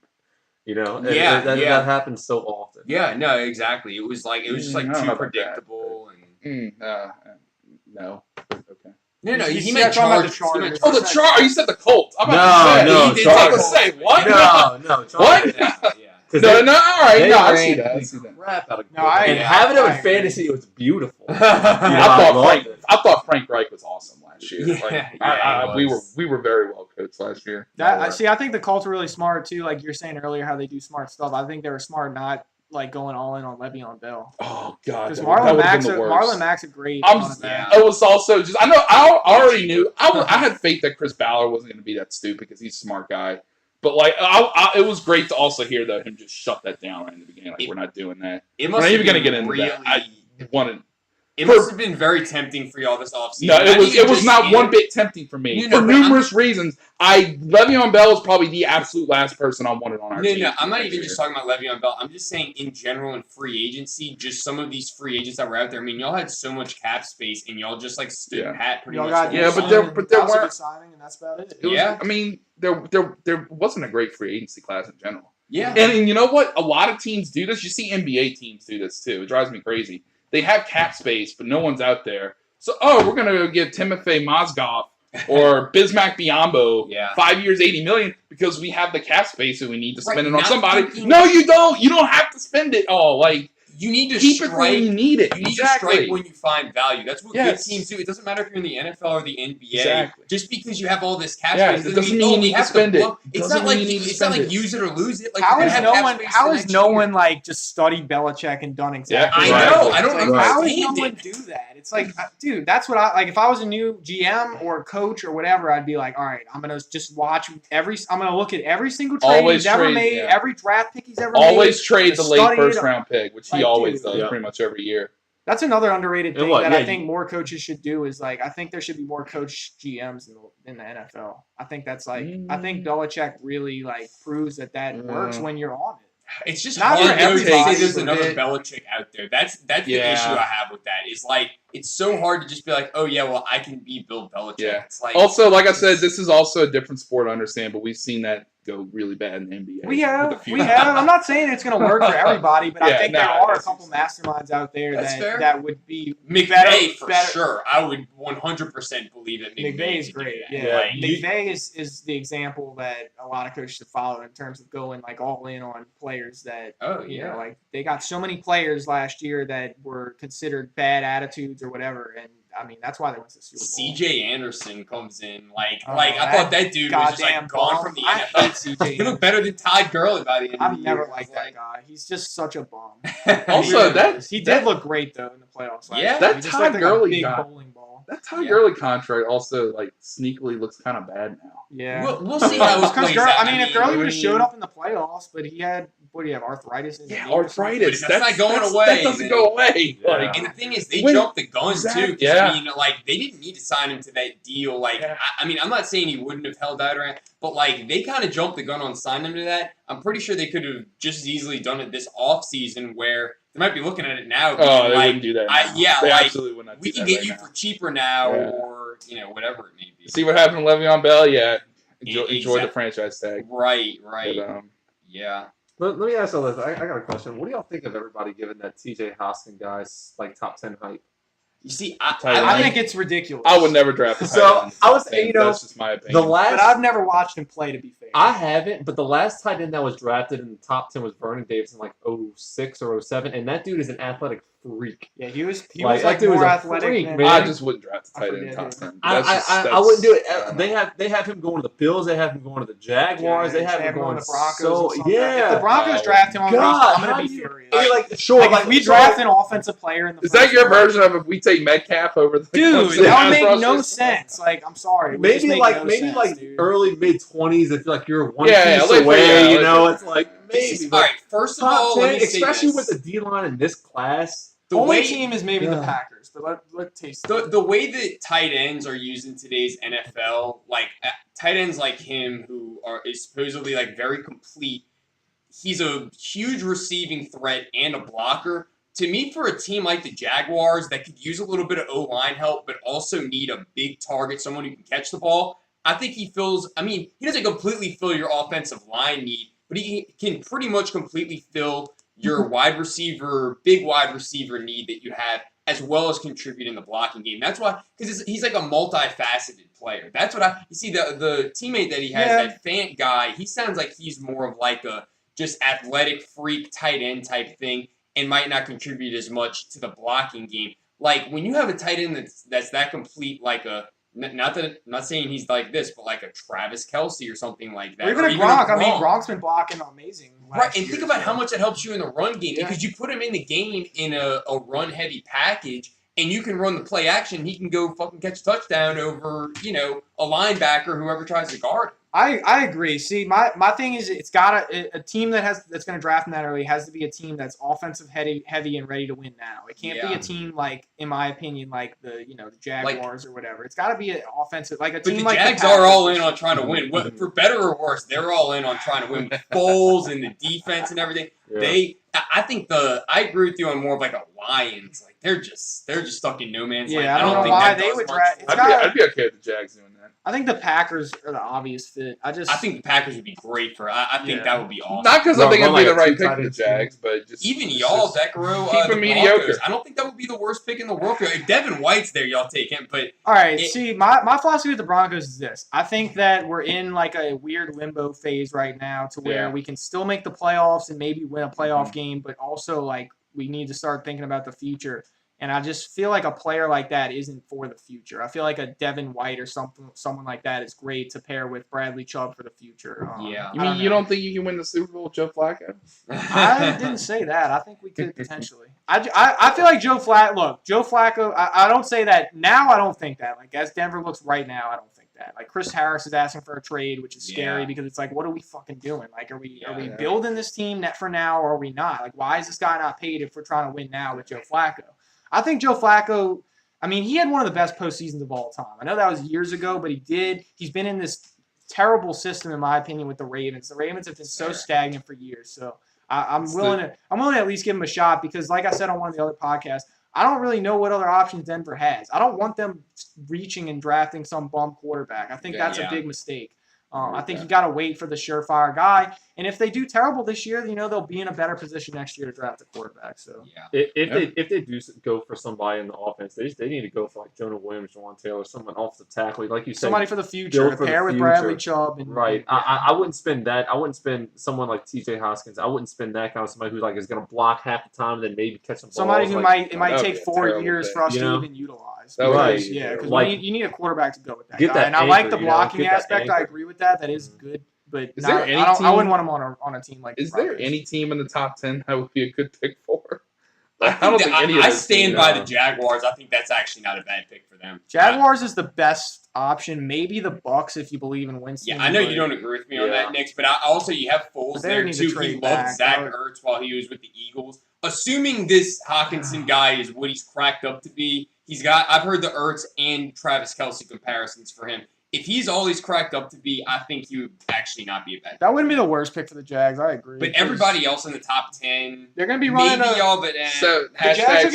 Speaker 4: That happens so often.
Speaker 3: Yeah, no, exactly. It was just like too predictable
Speaker 1: No. Okay.
Speaker 3: No,
Speaker 2: He's
Speaker 3: he meant
Speaker 2: talking about the
Speaker 3: Chargers.
Speaker 2: Chargers.
Speaker 1: Oh, the Chargers. You said the Colts. I'm about to say.
Speaker 4: Chargers.
Speaker 1: Say what?
Speaker 4: No,
Speaker 1: What?
Speaker 3: Yeah.
Speaker 1: No. All right. No, I see that.
Speaker 4: Crap out of
Speaker 2: No, I-
Speaker 4: and
Speaker 2: yeah,
Speaker 4: having him
Speaker 2: I
Speaker 4: in
Speaker 2: agree.
Speaker 4: fantasy, it was beautiful.
Speaker 1: I thought Frank Reich was awesome last year.
Speaker 3: Yeah, he was.
Speaker 1: We were very well coached last year.
Speaker 2: I think the Colts are really smart too. Like you're saying earlier, how they do smart stuff. I think they were smart not like going all in on Le'Veon Bell.
Speaker 1: Oh God,
Speaker 2: Because
Speaker 1: that
Speaker 2: Marlon Mack's a great.
Speaker 1: It was also just I already knew I had faith that Chris Ballard wasn't going to be that stupid because he's a smart guy. But like it was great to also hear though him just shut that down right in the beginning. Like we're not doing that.
Speaker 3: It
Speaker 1: We're
Speaker 3: must
Speaker 1: not even
Speaker 3: going
Speaker 1: going
Speaker 3: to
Speaker 1: to get into that. I wanted.
Speaker 3: It must have been very tempting for y'all this offseason.
Speaker 1: No, it was not one bit tempting for me for numerous reasons. Le'Veon Bell is probably the absolute last person I wanted on our team.
Speaker 3: No, I'm not even just talking about Le'Veon Bell. I'm just saying in general in free agency, just some of these free agents that were out there. I mean, y'all had so much cap space and y'all just like stood pat pretty much.
Speaker 1: But there weren't
Speaker 2: signing, and that's about it.
Speaker 1: I mean, there wasn't a great free agency class in general.
Speaker 3: Yeah,
Speaker 1: and you know what? A lot of teams do this. You see NBA teams do this too. It drives me crazy. They have cap space, but no one's out there. So, we're going to go give Timofey Mozgov or Bismack Biyombo 5 years, $80 million because we have the cap space and we need to spend it on somebody. No, you don't. You don't have to spend it all. Like
Speaker 3: you need to
Speaker 1: keep it when you need it.
Speaker 3: You need to strike when you find value. That's what good teams do. It doesn't matter if you're in the NFL or the NBA.
Speaker 1: Exactly.
Speaker 3: Just because you have all this cap space
Speaker 1: doesn't mean you need to spend it.
Speaker 3: It's not like use it or lose it. Like
Speaker 2: how has no one like just studied Belichick and done exactly?
Speaker 3: I know. I don't understand.
Speaker 2: How does no one do that? It's like, dude, that's what I like. If I was a new GM or coach or whatever, I'd be like, all right, I'm gonna just watch I'm gonna look at every single trade he's ever made, every draft pick he's ever made.
Speaker 1: Always trade the late first round pick, which he always does pretty much every year.
Speaker 2: That's another underrated thing that I think more coaches should do is like I think there should be more coach GMs in the NFL. I think that's like I think Belichick really like proves that works when you're on it.
Speaker 3: It's just
Speaker 2: not
Speaker 3: hard
Speaker 2: for everybody.
Speaker 3: To say there's another Belichick out there. That's the issue I have with that. Is like it's so hard to just be like, oh yeah, well I can be Bill Belichick.
Speaker 1: Yeah.
Speaker 3: It's like,
Speaker 1: also, like I said, this is also a different sport to understand, but we've seen that go really bad in the NBA.
Speaker 2: We have. I'm not saying it's going to work for everybody, but I think there are a couple masterminds out there that would be
Speaker 3: McVay for sure. I would 100% believe that
Speaker 2: McVay is great. Yeah, like, McVay is the example that a lot of coaches should follow in terms of going like all in on players that. You know, like they got so many players last year that were considered bad attitudes or whatever, and I mean that's why they went to the Super Bowl.
Speaker 3: CJ Anderson comes in like I thought that dude was just like gone from the NFL. CJ he looked better than Todd Gurley by the end of the year.
Speaker 2: I've never liked that guy. He's just such a bum.
Speaker 1: Also,
Speaker 2: he did look great though in the playoffs.
Speaker 1: That Todd Gurley
Speaker 2: guy. Bowling ball.
Speaker 1: That Todd Gurley contract also like sneakily looks kind of bad now.
Speaker 2: Yeah,
Speaker 3: we'll see how it plays out.
Speaker 2: I mean, if Gurley would have showed up in the playoffs, but he had arthritis.
Speaker 1: Arthritis.
Speaker 3: That's not going away.
Speaker 1: That doesn't go away.
Speaker 3: Yeah. Like, and the thing is, they jumped the gun too. I mean, like they didn't need to sign him to that deal. Like, I mean, I'm not saying he wouldn't have held out around, but like they kind of jumped the gun on signing him to that. I'm pretty sure they could have just as easily done it this off season where. They might be looking at it now.
Speaker 1: Oh, they wouldn't do that.
Speaker 3: They
Speaker 1: absolutely would not.
Speaker 3: We can get you for cheaper now, or whatever it may be.
Speaker 1: See what happened to Le'Veon Bell? Yeah, enjoy the franchise tag.
Speaker 3: Right.
Speaker 1: But,
Speaker 3: yeah.
Speaker 4: Let me ask you this. I got a question. What do y'all think of everybody giving that T.J. Hoskin guy's like top 10 hype?
Speaker 3: You see,
Speaker 2: I think it's ridiculous.
Speaker 1: I would never draft him.
Speaker 4: So I was,
Speaker 1: that's just my opinion.
Speaker 2: But I've never watched him play. To be fair,
Speaker 4: I haven't. But the last tight end that was drafted in the top 10 was Vernon Davis in like 06 or 07, and that dude is an athletic freak.
Speaker 2: Yeah, he was
Speaker 4: like
Speaker 2: more athletic.
Speaker 4: Freak,
Speaker 2: man.
Speaker 4: man.
Speaker 1: I just wouldn't draft a tight end in top 10.
Speaker 4: I wouldn't do it. They have him going to the Bills. They have him going to the Jaguars. They have him going
Speaker 2: to the Broncos.
Speaker 4: Yeah,
Speaker 2: if the Broncos draft him, I'm gonna be furious.
Speaker 4: If
Speaker 2: we draft an offensive player in the
Speaker 1: is that your version of if we take Metcalf over the
Speaker 2: dude? That would make no sense. Like, I'm sorry.
Speaker 4: Maybe early mid 20s. If like you're one piece away, you know, it's like maybe.
Speaker 3: All right, first of all,
Speaker 4: 10, especially with the D line in this class.
Speaker 3: The
Speaker 2: Only
Speaker 3: way
Speaker 2: team is maybe the
Speaker 4: Yeah.
Speaker 2: Packers, but let's taste it.
Speaker 3: the way that tight ends are used in today's NFL, like tight ends like him who is supposedly like very complete. He's a huge receiving threat and a blocker. To me, for a team like the Jaguars that could use a little bit of O-line help, but also need a big target, someone who can catch the ball, I think he fills. I mean, he doesn't completely fill your offensive line need, but he can pretty much completely fill your big wide receiver need that you have, as well as contribute in the blocking game. That's why, because he's like a multifaceted player. That's what you see, the teammate that he has, that Fant guy, he sounds like he's more of like a just athletic freak tight end type thing and might not contribute as much to the blocking game. Like when you have a tight end that's that complete, like a, not saying he's like this, but like a Travis Kelce or something like that.
Speaker 2: Or even a Gronk. I mean, Gronk's been blocking amazing.
Speaker 3: Right, and think about how much that helps you in the run game, because you put him in the game in a run-heavy package, and you can run the play action. He can go fucking catch a touchdown over, a linebacker, whoever tries to guard him.
Speaker 2: I agree. See, my thing is, it's got a team that's going to draft him that early has to be a team that's offensive heavy and ready to win now. It can't be a team like, in my opinion, like the Jaguars or whatever. It's got to be an offensive, like a team like the
Speaker 3: Jags are all in on trying to win. For better or worse, they're all in on trying to win with Foles and the defense and everything.
Speaker 4: Yeah.
Speaker 3: I agree with you on more of like a Lions. Like they're just stuck in no man's land.
Speaker 2: Yeah, I don't know why they would draft.
Speaker 1: I'd be okay with the Jags doing that.
Speaker 2: I think the Packers are the obvious fit. I
Speaker 3: think the Packers would be great for. I think that would be awesome.
Speaker 1: Not because I think it'd be the right pick
Speaker 4: tight
Speaker 1: for the
Speaker 4: ends.
Speaker 1: Jags, but just
Speaker 3: Even y'all, Decareaux,
Speaker 1: keep
Speaker 3: the
Speaker 1: him mediocre.
Speaker 3: Broncos, I don't think that would be the worst pick in the world. If Devin White's there, y'all take him. But
Speaker 2: all right, see, my philosophy with the Broncos is this. I think that we're in like a weird limbo phase right now to where we can still make the playoffs and maybe win a playoff game, but also like we need to start thinking about the future. And I just feel like a player like that isn't for the future. I feel like a Devin White or someone like that is great to pair with Bradley Chubb for the future.
Speaker 1: You mean you don't think you can win the Super Bowl with Joe Flacco?
Speaker 2: I didn't say that. I think we could potentially. I feel like Joe Flacco, I don't say that now. I don't think that. Like, as Denver looks right now, I don't think that. Like, Chris Harris is asking for a trade, which is scary because it's like, what are we fucking doing? Like, are we building this team for now or are we not? Like, why is this guy not paid if we're trying to win now with Joe Flacco? I think Joe Flacco, I mean, he had one of the best postseasons of all time. I know that was years ago, but he's been in this terrible system, in my opinion, with the Ravens. The Ravens have been so stagnant for years. So I'm willing to at least give him a shot because, like I said on one of the other podcasts, I don't really know what other options Denver has. I don't want them reaching and drafting some bum quarterback. I think that's a big mistake. I think you got to wait for the surefire guy. And if they do terrible this year, they'll be in a better position next year to draft a quarterback. So
Speaker 4: if they do go for somebody in the offense, they need to go for like Jonah Williams, Juwan Taylor, someone offensive tackle, like you said,
Speaker 2: somebody for the future to pair with Bradley Chubb.
Speaker 4: Right. I wouldn't spend that. I wouldn't spend someone like T.J. Hoskins. I wouldn't spend that kind of somebody who like is going to block half the time and then maybe catch some balls.
Speaker 2: Somebody who
Speaker 4: it
Speaker 2: might take 4 years for us to even utilize.
Speaker 4: Right.
Speaker 2: Yeah, because
Speaker 4: like,
Speaker 2: you need a quarterback to go with that
Speaker 4: guy.
Speaker 2: And I like the blocking aspect. I agree with that. That is good. But I wouldn't want him on a team like
Speaker 1: Is there any team in the top 10 that would be a good pick for?
Speaker 3: I stand by the Jaguars. I think that's actually not a bad pick for them.
Speaker 2: Jaguars is the best option. Maybe the Bucks if you believe in Winston.
Speaker 3: Yeah, I know you don't agree with me on that, Nick, but you have Foles there too. He loved Zach Ertz while he was with the Eagles. Assuming this Hawkinson guy is what he's cracked up to be, I've heard the Ertz and Travis Kelce comparisons for him. If he's all he's cracked up to be, I think he would actually not be a bad pick.
Speaker 2: That wouldn't be the worst pick for the Jags. I agree.
Speaker 3: But everybody else in the top 10,
Speaker 2: they're going to be running
Speaker 1: so
Speaker 2: the Jags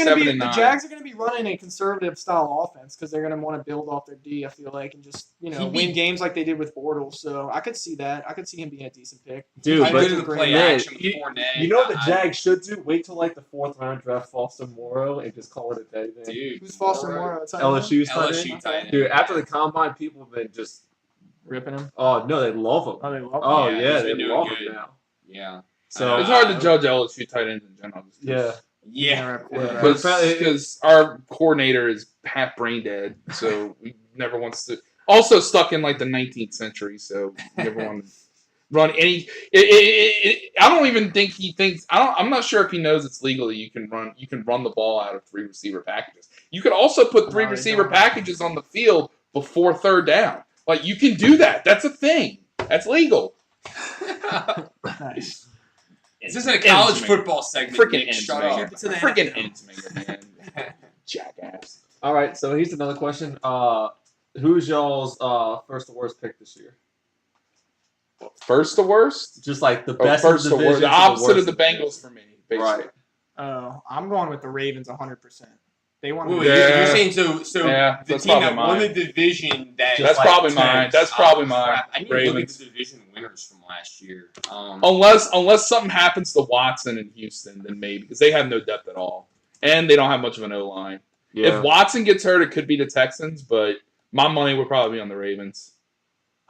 Speaker 2: are going to be running a conservative style offense because they're going to want to build off their D. I feel like and just win games like they did with Bortles. So I could see that. I could see him being a decent pick.
Speaker 4: Dude,
Speaker 3: but the play action before
Speaker 4: you know what the Jags should do? Wait till like the 4th round draft Foster Moreau and just call it a day. Then.
Speaker 3: Dude,
Speaker 2: who's Foster Moreau?
Speaker 4: LSU's
Speaker 3: tight end.
Speaker 4: Dude, after the combine, people have been just
Speaker 2: ripping him.
Speaker 4: Oh no, they love him.
Speaker 2: Oh, they love him.
Speaker 4: Oh yeah, they love him now.
Speaker 3: Yeah.
Speaker 4: So
Speaker 1: it's hard to judge LSU tight ends in general.
Speaker 3: Yeah.
Speaker 1: Because our coordinator is half brain dead, so we never wants to. Also stuck in like the 19th century, so we never want to run any. I don't even think he thinks. I'm not sure if he knows it's legal that you can run the ball out of 3 receiver packages. You could also put 3 receiver packages on the field before 3rd down. Like, you can do that. That's a thing. That's legal.
Speaker 2: Nice.
Speaker 3: This isn't a college football segment.
Speaker 1: Freaking
Speaker 3: Nick. Shut up.
Speaker 1: Freaking Ensminger, man. Jackass.
Speaker 4: All right, so here's another question. Who's y'all's first to worst pick this year?
Speaker 1: First to worst?
Speaker 4: Just like the
Speaker 1: Or
Speaker 4: best
Speaker 1: first
Speaker 4: of
Speaker 1: to
Speaker 4: the
Speaker 1: worst.
Speaker 4: division.
Speaker 1: The opposite of
Speaker 4: worst
Speaker 1: the Bengals for me, basically.
Speaker 4: Right.
Speaker 2: Oh, I'm going with the Ravens 100%. They won.
Speaker 3: Wait,
Speaker 1: Yeah.
Speaker 3: you're saying so
Speaker 1: Yeah,
Speaker 3: the
Speaker 1: that's
Speaker 3: team
Speaker 1: probably
Speaker 3: that won the
Speaker 1: mine.
Speaker 3: division that
Speaker 1: That's
Speaker 4: like
Speaker 1: probably mine.
Speaker 4: tanks.
Speaker 1: That's probably mine.
Speaker 3: crap. I need to look at
Speaker 1: Ravens.
Speaker 3: the division winners from last year.
Speaker 1: Unless something happens to Watson and Houston, then maybe because they have no depth at all, and they don't have much of an O line.
Speaker 4: Yeah.
Speaker 1: If Watson gets hurt, it could be the Texans, but my money would probably be on the Ravens.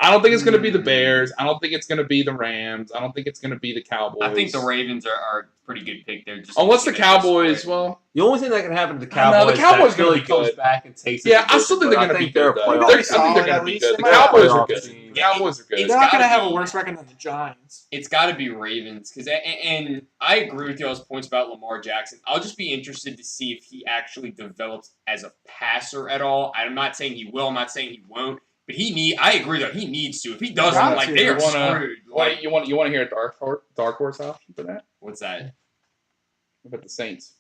Speaker 1: I don't think it's going to be the Bears. I don't think it's going to be the Rams. I don't think it's going to be the Cowboys.
Speaker 3: I think the Ravens are a pretty good pick there. Just
Speaker 1: Unless the
Speaker 3: because they
Speaker 1: Cowboys,
Speaker 3: spread.
Speaker 1: well,
Speaker 4: The only thing that can happen to the
Speaker 1: I don't know,
Speaker 4: Cowboys,
Speaker 1: the Cowboys
Speaker 4: is
Speaker 1: gonna
Speaker 4: that
Speaker 1: be
Speaker 4: Philly comes
Speaker 1: good.
Speaker 4: back and takes it.
Speaker 1: yeah, I still think they're going to be
Speaker 4: they're
Speaker 1: good,
Speaker 4: a
Speaker 1: though.
Speaker 4: playoff
Speaker 1: I think
Speaker 2: solid,
Speaker 1: they're
Speaker 2: at
Speaker 1: going to be
Speaker 2: least.
Speaker 1: good.
Speaker 2: They
Speaker 1: The
Speaker 2: might have
Speaker 1: Cowboys
Speaker 4: playoff
Speaker 1: are good.
Speaker 4: team.
Speaker 1: The Cowboys are good.
Speaker 2: They're
Speaker 3: It's
Speaker 2: not going to
Speaker 3: gotta
Speaker 2: have a
Speaker 3: be-
Speaker 2: worse record than the Giants.
Speaker 3: It's got to be Ravens and I agree with y'all's points about Lamar Jackson. I'll just be interested to see if he actually develops as a passer at all. I'm not saying he will. I'm not saying he won't. But I agree though. He needs to. If he doesn't,
Speaker 2: Got
Speaker 3: like
Speaker 2: to.
Speaker 3: they are
Speaker 1: You wanna-
Speaker 3: screwed.
Speaker 1: You want to hear a dark horse option for that?
Speaker 3: What's that?
Speaker 1: What about the Saints?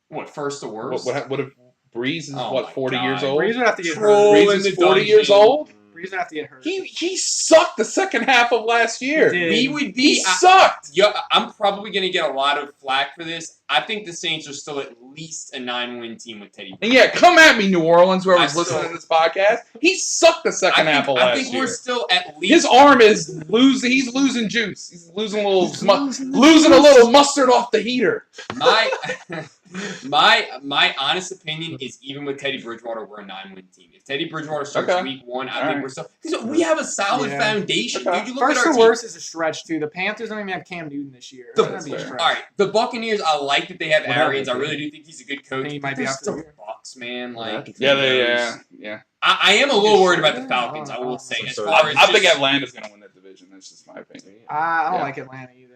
Speaker 3: What first to worst?
Speaker 1: What if Breeze is
Speaker 3: Oh my
Speaker 1: 40 years
Speaker 3: God.
Speaker 1: old?
Speaker 2: Breeze would have to get
Speaker 3: Troll
Speaker 2: hurt.
Speaker 1: Breeze
Speaker 3: in
Speaker 1: is
Speaker 3: the
Speaker 1: 40 years
Speaker 3: dungeon.
Speaker 1: old.
Speaker 2: Breeze would have to get hurt.
Speaker 1: He sucked the second half of last year.
Speaker 2: He did.
Speaker 3: We would
Speaker 1: He
Speaker 3: be.
Speaker 1: sucked.
Speaker 3: Yeah, I'm probably going to get a lot of flack for this. I think the Saints are still at least a 9-win team with Teddy.
Speaker 1: And yeah, come at me, New Orleans, whoever's
Speaker 3: I
Speaker 1: listening
Speaker 3: still-
Speaker 1: to this podcast. He sucked the second half of
Speaker 3: I
Speaker 1: last
Speaker 3: think
Speaker 1: year.
Speaker 3: we're still at least.
Speaker 1: His arm is losing. He's losing juice. He's losing a little, losing a little mustard off the heater.
Speaker 3: My my honest opinion is even with Teddy Bridgewater, we're a 9-win team. If Teddy Bridgewater starts
Speaker 1: Okay.
Speaker 3: week 1, I think
Speaker 1: Alright.
Speaker 3: we're still because we have a solid
Speaker 2: Yeah.
Speaker 3: foundation.
Speaker 1: Okay.
Speaker 3: Dude, you look
Speaker 2: First
Speaker 3: at our
Speaker 2: to
Speaker 3: team.
Speaker 2: worst is a stretch too. The Panthers don't even have Cam Newton this year.
Speaker 3: The-
Speaker 2: It's gonna be a
Speaker 1: That's
Speaker 2: stretch.
Speaker 3: All right, the Buccaneers. I like that they have
Speaker 4: What
Speaker 3: Arians. I
Speaker 4: happened?
Speaker 3: really do think he's a good coach.
Speaker 2: think he might
Speaker 3: but
Speaker 2: be
Speaker 3: they're
Speaker 2: out for the
Speaker 3: still
Speaker 2: year.
Speaker 3: Bucks, man. Like
Speaker 1: Yeah.
Speaker 3: I am a little worried about the Falcons. I will say as
Speaker 4: So
Speaker 3: far as
Speaker 1: I think
Speaker 3: just-
Speaker 1: Atlanta's going to win that division. That's just my opinion.
Speaker 2: I don't
Speaker 1: Yeah.
Speaker 2: like Atlanta either.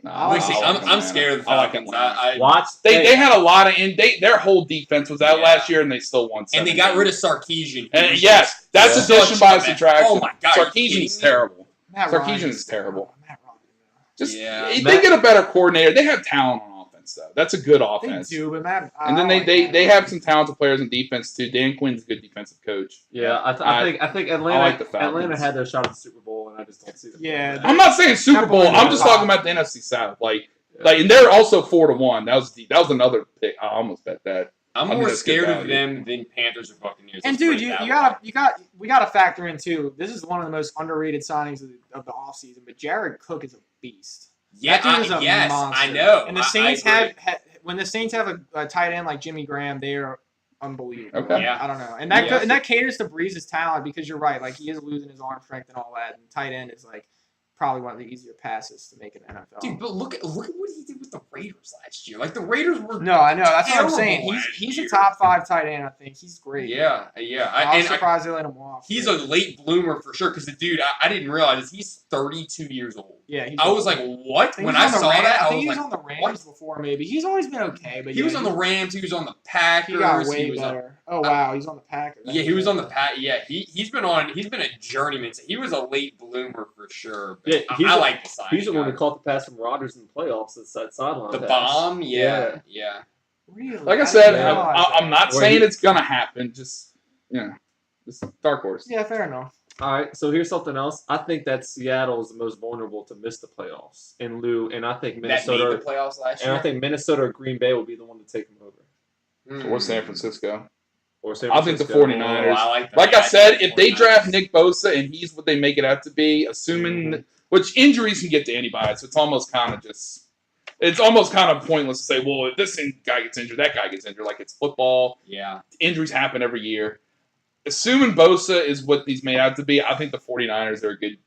Speaker 1: No,
Speaker 2: I like
Speaker 3: Listen,
Speaker 2: I
Speaker 3: I'm
Speaker 1: Atlanta.
Speaker 3: scared of the
Speaker 1: I like
Speaker 3: Falcons.
Speaker 1: Atlanta.
Speaker 4: Watch.
Speaker 1: They had a lot of their whole defense was out
Speaker 3: Yeah.
Speaker 1: last year and they still won.
Speaker 3: and they got rid of Sarkeesian.
Speaker 1: And yes, that's
Speaker 4: Yeah.
Speaker 1: addition by subtraction.
Speaker 3: Oh my God, are you
Speaker 1: Sarkeesian's
Speaker 3: kidding me?
Speaker 1: terrible.
Speaker 2: Matt
Speaker 1: Sarkeesian
Speaker 2: Ryan
Speaker 1: is terrible.
Speaker 2: Matt Ryan.
Speaker 1: Just
Speaker 3: Yeah.
Speaker 1: they get a better coordinator. They have talent on offense though. That's a good
Speaker 2: They
Speaker 1: offense.
Speaker 2: do, but Matt.
Speaker 1: And then they have some talented players on defense too. Dan Quinn's a good defensive coach.
Speaker 4: Yeah, I think Atlanta.
Speaker 1: I like the Falcons.
Speaker 4: Atlanta had their shot at the Super Bowl, and I just don't see them.
Speaker 2: Yeah,
Speaker 1: I'm not saying Super Bowl. I'm just talking about the NFC South. And they're also 4-1. That was another pick. I almost bet that.
Speaker 3: I'm
Speaker 1: I think
Speaker 3: more
Speaker 1: that's good
Speaker 3: scared of
Speaker 1: value.
Speaker 3: them than Panthers or Buccaneers.
Speaker 2: And
Speaker 3: Let's
Speaker 2: dude,
Speaker 3: put it
Speaker 2: you
Speaker 3: that way.
Speaker 2: we gotta factor in too. This is one of the most underrated signings of the offseason. But Jared Cook is a beast.
Speaker 3: Yeah,
Speaker 2: That dude is a
Speaker 3: yes,
Speaker 2: monster.
Speaker 3: I know.
Speaker 2: And the
Speaker 3: I
Speaker 2: Saints
Speaker 3: agree.
Speaker 2: when the Saints have a tight end like Jimmy Graham, they are unbelievable.
Speaker 1: Okay.
Speaker 3: Yeah.
Speaker 2: I don't know, and
Speaker 3: Yeah.
Speaker 2: that caters to Breeze's talent because you're right. Like he is losing his arm strength and all that, and tight end is like probably one of the easier passes to make in the NFL.
Speaker 3: Dude, but look at what he did with the Raiders last year. Like the Raiders were.
Speaker 2: No, I know. That's what I'm
Speaker 3: terrible
Speaker 2: saying.
Speaker 3: last
Speaker 2: He's
Speaker 3: year.
Speaker 2: a top 5 tight end. I think he's great.
Speaker 3: Yeah.
Speaker 2: I was surprised they let him walk.
Speaker 3: He's a late bloomer for sure. Because the dude, I didn't realize this. He's 32 years old.
Speaker 2: yeah. He's
Speaker 3: I was like, what?
Speaker 2: think
Speaker 3: When
Speaker 2: he
Speaker 3: I
Speaker 2: was on
Speaker 3: saw
Speaker 2: the Rams.
Speaker 3: that,
Speaker 2: I
Speaker 3: I
Speaker 2: think
Speaker 3: was
Speaker 2: he was
Speaker 3: like,
Speaker 2: on the Rams
Speaker 3: what?
Speaker 2: before. Maybe he's always been okay, but
Speaker 3: He
Speaker 2: yeah,
Speaker 3: was on the Rams. He was on the Packers.
Speaker 2: He got way
Speaker 3: was on-
Speaker 2: better. Oh wow, he's on the Packers.
Speaker 3: Yeah, he was on the Pat. Yeah, he's been a journeyman. So he was a late bloomer for sure. But
Speaker 4: Yeah, he's
Speaker 3: I
Speaker 4: a-
Speaker 3: like the sign.
Speaker 4: He's the one who caught the pass from Rodgers in the playoffs. That sideline.
Speaker 3: The
Speaker 4: pass.
Speaker 3: bomb. Yeah.
Speaker 2: Really?
Speaker 1: Like I
Speaker 2: didn't
Speaker 1: said,
Speaker 2: realize
Speaker 1: I'm not
Speaker 4: Where
Speaker 1: saying
Speaker 4: he-
Speaker 1: it's gonna happen. Just just dark horse.
Speaker 2: that. Yeah, fair enough.
Speaker 4: All right, so here's something else. I think that Seattle is the most vulnerable to miss the playoffs in lieu, and I think
Speaker 3: That made
Speaker 4: Minnesota
Speaker 3: the playoffs last
Speaker 4: and
Speaker 3: year.
Speaker 4: I think Minnesota or Green Bay will be the one to take them over.
Speaker 1: Or San Francisco.
Speaker 4: Or San
Speaker 1: I think the
Speaker 4: Francisco.
Speaker 1: 49ers.
Speaker 3: I like that.
Speaker 1: Like
Speaker 3: Yeah,
Speaker 1: I said,
Speaker 3: think
Speaker 1: if they
Speaker 3: 49ers.
Speaker 1: draft Nick Bosa and he's what they make it out to be, assuming which injuries can get to anybody, so it's almost kind of pointless to say, well, if this guy gets injured, that guy gets injured. Like it's football,
Speaker 3: Yeah.
Speaker 1: injuries happen every year. Assuming Bosa is what he's made out to be, I think the 49ers are a good.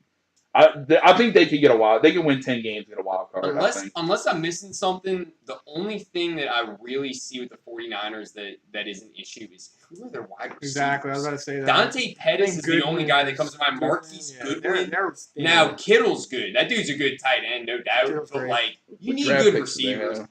Speaker 1: I think they could get a wild. They can win 10 games and get a wild card. I think.
Speaker 3: Unless I'm missing something, the only thing that I really see with the 49ers that is an issue is who are their wide receivers.
Speaker 2: Exactly. I was about to say that.
Speaker 3: Dante Pettis is the only guy that comes to mind. Marquise Goodwin. Now Kittle's good. That dude's a good tight end, no doubt.
Speaker 2: Kittle's
Speaker 3: But
Speaker 2: great.
Speaker 3: like, you
Speaker 1: What
Speaker 3: need
Speaker 1: draft
Speaker 3: good
Speaker 1: picks do they
Speaker 3: receivers.
Speaker 1: have?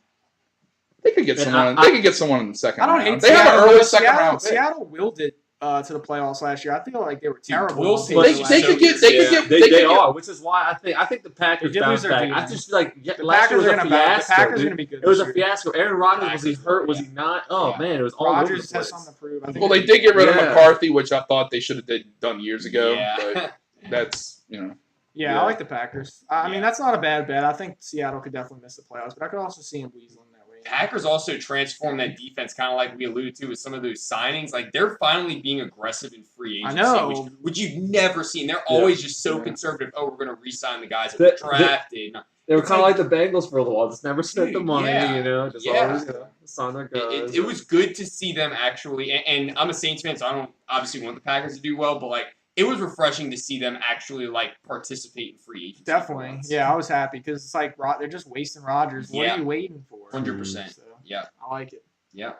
Speaker 1: They could get
Speaker 4: And
Speaker 1: someone.
Speaker 4: I-
Speaker 1: They could get someone in the second
Speaker 2: I don't
Speaker 1: round.
Speaker 2: hate
Speaker 1: They
Speaker 2: Seattle.
Speaker 1: have an early
Speaker 2: but
Speaker 1: second round pick.
Speaker 2: Seattle willed it to the playoffs last year. I feel like they were terrible.
Speaker 3: Wilson-
Speaker 2: on paper
Speaker 1: They
Speaker 2: last
Speaker 1: could
Speaker 2: year.
Speaker 1: get. They could get.
Speaker 4: They
Speaker 1: could get-
Speaker 4: are, which is why I think the Packers
Speaker 2: They did lose
Speaker 4: bounced
Speaker 2: their
Speaker 4: back.
Speaker 2: defense.
Speaker 4: I just feel like
Speaker 2: The
Speaker 4: last year
Speaker 2: Packers
Speaker 4: was
Speaker 2: are
Speaker 4: a
Speaker 2: gonna
Speaker 4: fiasco.
Speaker 2: The Packers are
Speaker 4: dude.
Speaker 2: gonna be good.
Speaker 4: It was
Speaker 2: this
Speaker 4: a
Speaker 2: year.
Speaker 4: fiasco. Aaron Rodgers, was he
Speaker 3: Packers,
Speaker 4: hurt? Was
Speaker 3: yeah.
Speaker 4: he not? Oh
Speaker 3: Yeah.
Speaker 4: man, it was all over the
Speaker 2: Rodgers
Speaker 4: place.
Speaker 2: has something to prove. I think
Speaker 1: Well, they did get rid of
Speaker 4: Yeah.
Speaker 1: McCarthy, which I thought they should have done years ago.
Speaker 3: Yeah.
Speaker 1: But that's
Speaker 2: Yeah,
Speaker 1: Yeah.
Speaker 2: I like the Packers. I mean,
Speaker 3: Yeah.
Speaker 2: that's not a bad bet. I think Seattle could definitely miss the playoffs, but I could also see them weaseling that way.
Speaker 3: Packers also transformed that defense, kind of like we alluded to with some of those signings. Like they're finally being aggressive in free
Speaker 2: I
Speaker 3: agency,
Speaker 2: know.
Speaker 3: which you've never seen. They're
Speaker 4: Yeah.
Speaker 3: always just so
Speaker 1: Yeah.
Speaker 3: conservative. Oh, we're going to re-sign the guys that
Speaker 4: The-
Speaker 3: we drafted.
Speaker 4: They were
Speaker 3: It's
Speaker 4: kind of
Speaker 3: like-
Speaker 4: like the Bengals for a little while. Just never spent the
Speaker 3: Dude,
Speaker 4: money,
Speaker 3: yeah.
Speaker 4: just
Speaker 3: Yeah.
Speaker 4: always sign their guys.
Speaker 3: It was good to see them actually, and I'm a Saints fan, so I don't obviously want the Packers to do well, but like it was refreshing to see them actually like participate in free agency. for
Speaker 2: Definitely.
Speaker 3: once.
Speaker 2: Yeah, I was happy because it's like they're just wasting Rodgers. What
Speaker 3: Yeah.
Speaker 2: are you waiting for?
Speaker 3: 100%.
Speaker 2: So,
Speaker 3: Yeah,
Speaker 2: I like it.
Speaker 3: yeah.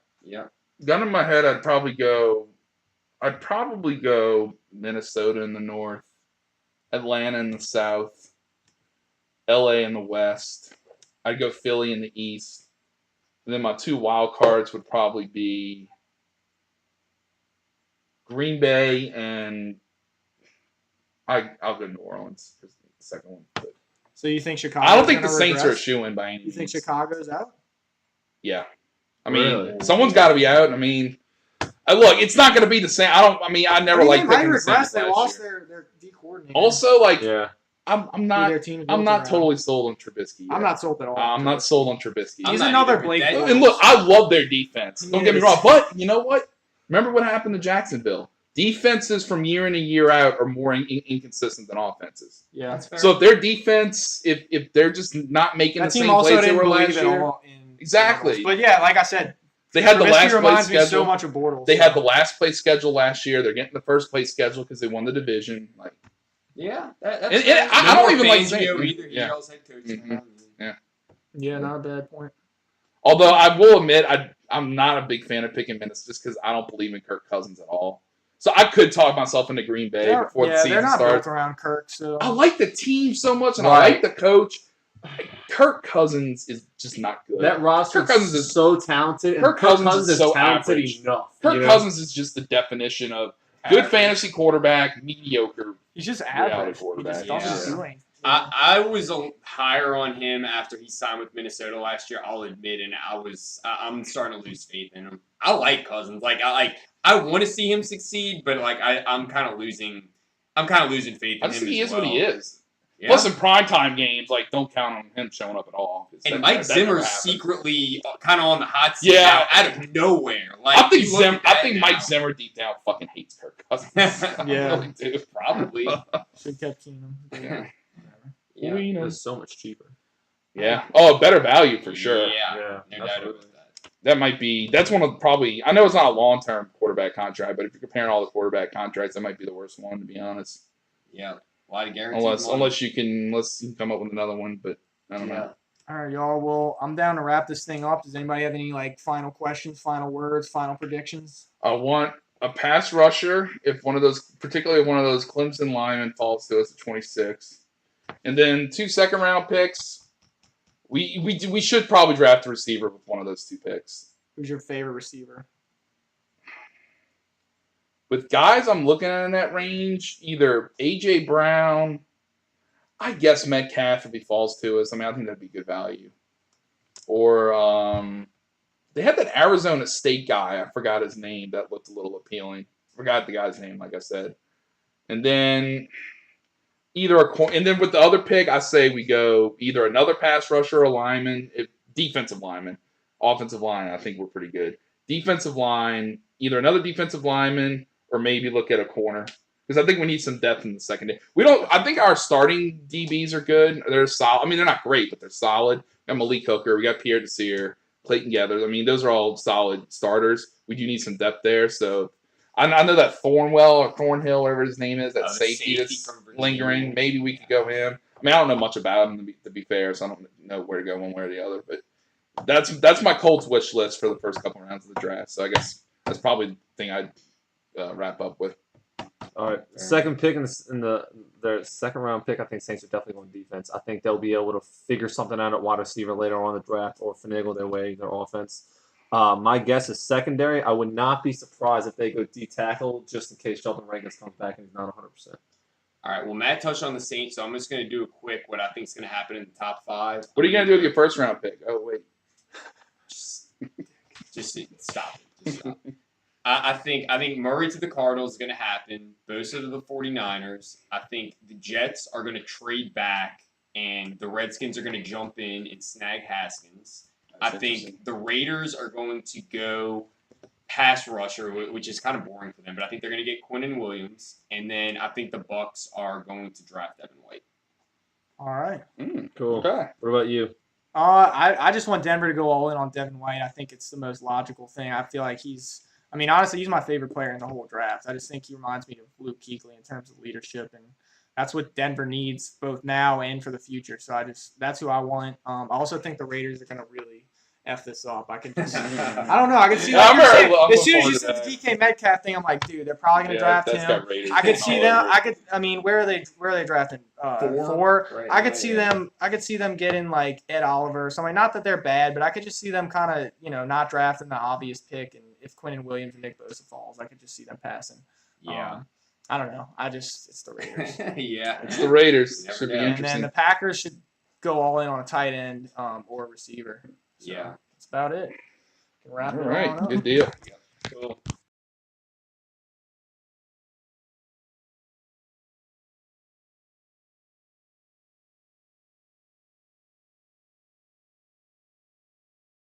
Speaker 1: gun in my head. I'd probably go Minnesota in the north, Atlanta in the south, LA in the west. I'd go Philly in the east. And then my two wild cards would probably be Green Bay and I'll go New Orleans for the second one. But
Speaker 2: So you think Chicago?
Speaker 1: I don't think the Saints are a shoe-in by any
Speaker 2: You think
Speaker 1: means.
Speaker 2: Chicago's out?
Speaker 1: Yeah. I mean,
Speaker 4: Really?
Speaker 1: someone's got to be out. I mean, look, it's not going to be the same. I never
Speaker 2: They
Speaker 1: liked
Speaker 2: might
Speaker 1: picking the
Speaker 2: regress.
Speaker 1: Saints
Speaker 2: They
Speaker 1: last
Speaker 2: lost
Speaker 1: year.
Speaker 2: their D coordinator.
Speaker 1: Also, like,
Speaker 4: Yeah.
Speaker 1: I'm not I'm not totally sold on Trubisky.
Speaker 2: I'm
Speaker 1: yet.
Speaker 2: not sold at all.
Speaker 1: I'm not sold on Trubisky.
Speaker 3: I'm
Speaker 2: He's
Speaker 3: not
Speaker 2: another
Speaker 3: either, but
Speaker 2: Blake
Speaker 3: that-
Speaker 2: Bortles.
Speaker 1: And look, I love their defense. Don't get me
Speaker 2: Yes.
Speaker 1: wrong, but you know what? Remember what happened to Jacksonville? Defenses from year in and year out are more inconsistent than offenses.
Speaker 2: Yeah.
Speaker 3: That's fair.
Speaker 1: So if their defense, if they're just not making
Speaker 2: That
Speaker 1: the
Speaker 2: team
Speaker 1: same
Speaker 2: also
Speaker 1: plays they
Speaker 2: didn't
Speaker 1: were
Speaker 2: believe
Speaker 1: last
Speaker 2: at
Speaker 1: year,
Speaker 2: all in
Speaker 1: Exactly.
Speaker 2: Bortles. But yeah, like I said,
Speaker 1: they had the
Speaker 2: Trubisky
Speaker 1: last place
Speaker 2: reminds me so
Speaker 1: schedule.
Speaker 2: much of Bortles.
Speaker 1: They had the last place schedule last year. They're getting the first place schedule because they won the division. Like,
Speaker 3: Yeah, that's
Speaker 1: And
Speaker 3: fair.
Speaker 1: I
Speaker 3: No
Speaker 1: don't
Speaker 3: more
Speaker 1: even like
Speaker 3: Fangio
Speaker 1: saying-
Speaker 3: either. He's
Speaker 1: yeah.
Speaker 3: y'all's head coach.
Speaker 1: Mhm.
Speaker 2: Yeah, not a bad point.
Speaker 1: although I will admit, I'm not a big fan of picking Minnesota just because I don't believe in Kirk Cousins at all. So I could talk myself into Green Bay before the
Speaker 2: they're
Speaker 1: season
Speaker 2: not
Speaker 1: starts.
Speaker 2: built around Kirk, so
Speaker 1: I like the team so much, and I
Speaker 4: Right.
Speaker 1: like the coach. Kirk Cousins is just not good.
Speaker 4: That roster
Speaker 1: Kirk Cousins is
Speaker 4: so talented. And
Speaker 1: Kirk Cousins is so
Speaker 4: talented
Speaker 1: average.
Speaker 4: enough.
Speaker 1: Kirk
Speaker 4: you know?
Speaker 1: Cousins is just the definition of good fantasy quarterback, mediocre.
Speaker 2: he's just
Speaker 1: Reality
Speaker 2: average. He
Speaker 1: quarterback,
Speaker 2: just doesn't
Speaker 3: yeah.
Speaker 2: do anything.
Speaker 3: I was higher on him after he signed with Minnesota last year. I'll admit, and I'm starting to lose faith in him. I like Cousins. I want to see him succeed, but I'm kind of losing faith in
Speaker 1: I
Speaker 3: him.
Speaker 1: just think he
Speaker 3: as
Speaker 1: is what he
Speaker 3: well.
Speaker 1: is.
Speaker 3: Yeah.
Speaker 1: Plus, in primetime games, don't count on him showing up at all. 'Cause
Speaker 3: And
Speaker 1: that-
Speaker 3: Mike
Speaker 1: that never
Speaker 3: Zimmer's
Speaker 1: happens.
Speaker 3: secretly kind of on the hot seat
Speaker 1: Yeah.
Speaker 3: out of nowhere. Like
Speaker 1: I think
Speaker 3: you look at that
Speaker 1: Mike
Speaker 3: now.
Speaker 1: Zimmer deep down fucking hates Kirk Cousins. I
Speaker 2: Yeah.
Speaker 1: really do.
Speaker 3: Probably.
Speaker 2: Should kept Keenum.
Speaker 1: Yeah.
Speaker 3: Yeah.
Speaker 1: Well, you know.
Speaker 4: It's so much cheaper.
Speaker 1: Yeah. Oh, better value for sure.
Speaker 3: Yeah. No doubt
Speaker 4: absolutely.
Speaker 3: about that.
Speaker 1: That's one of probably, I know it's not a long-term quarterback contract, but if you're comparing all the quarterback contracts, that might be the worst one, to be honest.
Speaker 3: Yeah. A lot of guaranteed money.
Speaker 1: Unless you can come up with another one, but I don't know.
Speaker 2: All right, y'all. Well, I'm down to wrap this thing up. Does anybody have any final questions, final words, final predictions?
Speaker 1: I want a pass rusher particularly if one of those Clemson linemen falls to us at 26. And then 2 second-round picks. We should probably draft a receiver with one of those 2 picks.
Speaker 2: Who's your favorite receiver?
Speaker 1: With guys I'm looking at in that range, either A.J. Brown, I guess Metcalf if he falls to us. I think that'd be good value. Or they had that Arizona State guy. I forgot his name. That looked a little appealing. Forgot the guy's name, like I said. And then and then with the other pick, I say we go either another pass rusher or a lineman, defensive lineman. Offensive line, I think we're pretty good. Defensive line, either another defensive lineman or maybe look at a corner. Because I think we need some depth in the secondary. I think our starting DBs are good. They're solid. They're not great, but they're solid. We got Malik Hooker. We got Pierre Desir, Clayton Gathers. Those are all solid starters. We do need some depth there. So I know that Thornhill, whatever his name is, that safety that's
Speaker 3: from Virginia.
Speaker 1: lingering. Maybe we could go him. I don't know much about him, to be fair, so I don't know where to go one way or the other. But that's my Colts wish list for the first couple rounds of the draft. So I guess that's probably the thing I'd wrap up with.
Speaker 4: All right, second pick in their second round pick. I think Saints are definitely going defense. I think they'll be able to figure something out at wide receiver later on in the draft or finagle their way their offense. My guess is secondary. I would not be surprised if they go D tackle just in case Sheldon Rankins comes back and he's not 100%.
Speaker 3: All right. Well, Matt touched on the Saints, so I'm just going to do a quick what I think is going to happen in the top 5.
Speaker 1: What are you gonna do with your first round pick? Oh wait.
Speaker 3: Just stop it. Just stop it. I think Murray to the Cardinals is going to happen. Bosa to the 49ers. I think the Jets are going to trade back, and the Redskins are going to jump in and snag Haskins. I think the Raiders are going to go pass rusher, which is kind of boring for them, but I think they're going to get Quinnen Williams, and then I think the Bucks are going to draft Devin White.
Speaker 2: All right.
Speaker 4: Cool.
Speaker 1: Okay.
Speaker 4: What about you?
Speaker 2: I just want Denver to go all in on Devin White. I think it's the most logical thing. I feel like honestly, he's my favorite player in the whole draft. I just think he reminds me of Luke Kuechly in terms of leadership, and that's what Denver needs both now and for the future. So that's who I want. I also think the Raiders are going to really F this up. I don't know. I can see as soon as you said the DK Metcalf thing, I'm like, dude, they're probably going to draft him. I could see them. Where are they drafting? 4.
Speaker 3: Right,
Speaker 2: I could see them. I could see them getting like Ed Oliver or something. Not that they're bad, but I could just see them kind of not drafting the obvious pick. And if Quinnen Williams and Nick Bosa falls, I could just see them passing.
Speaker 3: Yeah.
Speaker 2: I don't know. It's the Raiders.
Speaker 3: Yeah.
Speaker 1: It's the Raiders.
Speaker 3: Never
Speaker 1: Should be
Speaker 3: know.
Speaker 2: And
Speaker 1: interesting.
Speaker 2: then the Packers should go all in on a tight end or a receiver. So
Speaker 3: Yeah.
Speaker 2: that's about it. Can wrap
Speaker 1: All
Speaker 2: it
Speaker 1: right.
Speaker 2: on up.
Speaker 1: Good deal.
Speaker 3: Cool.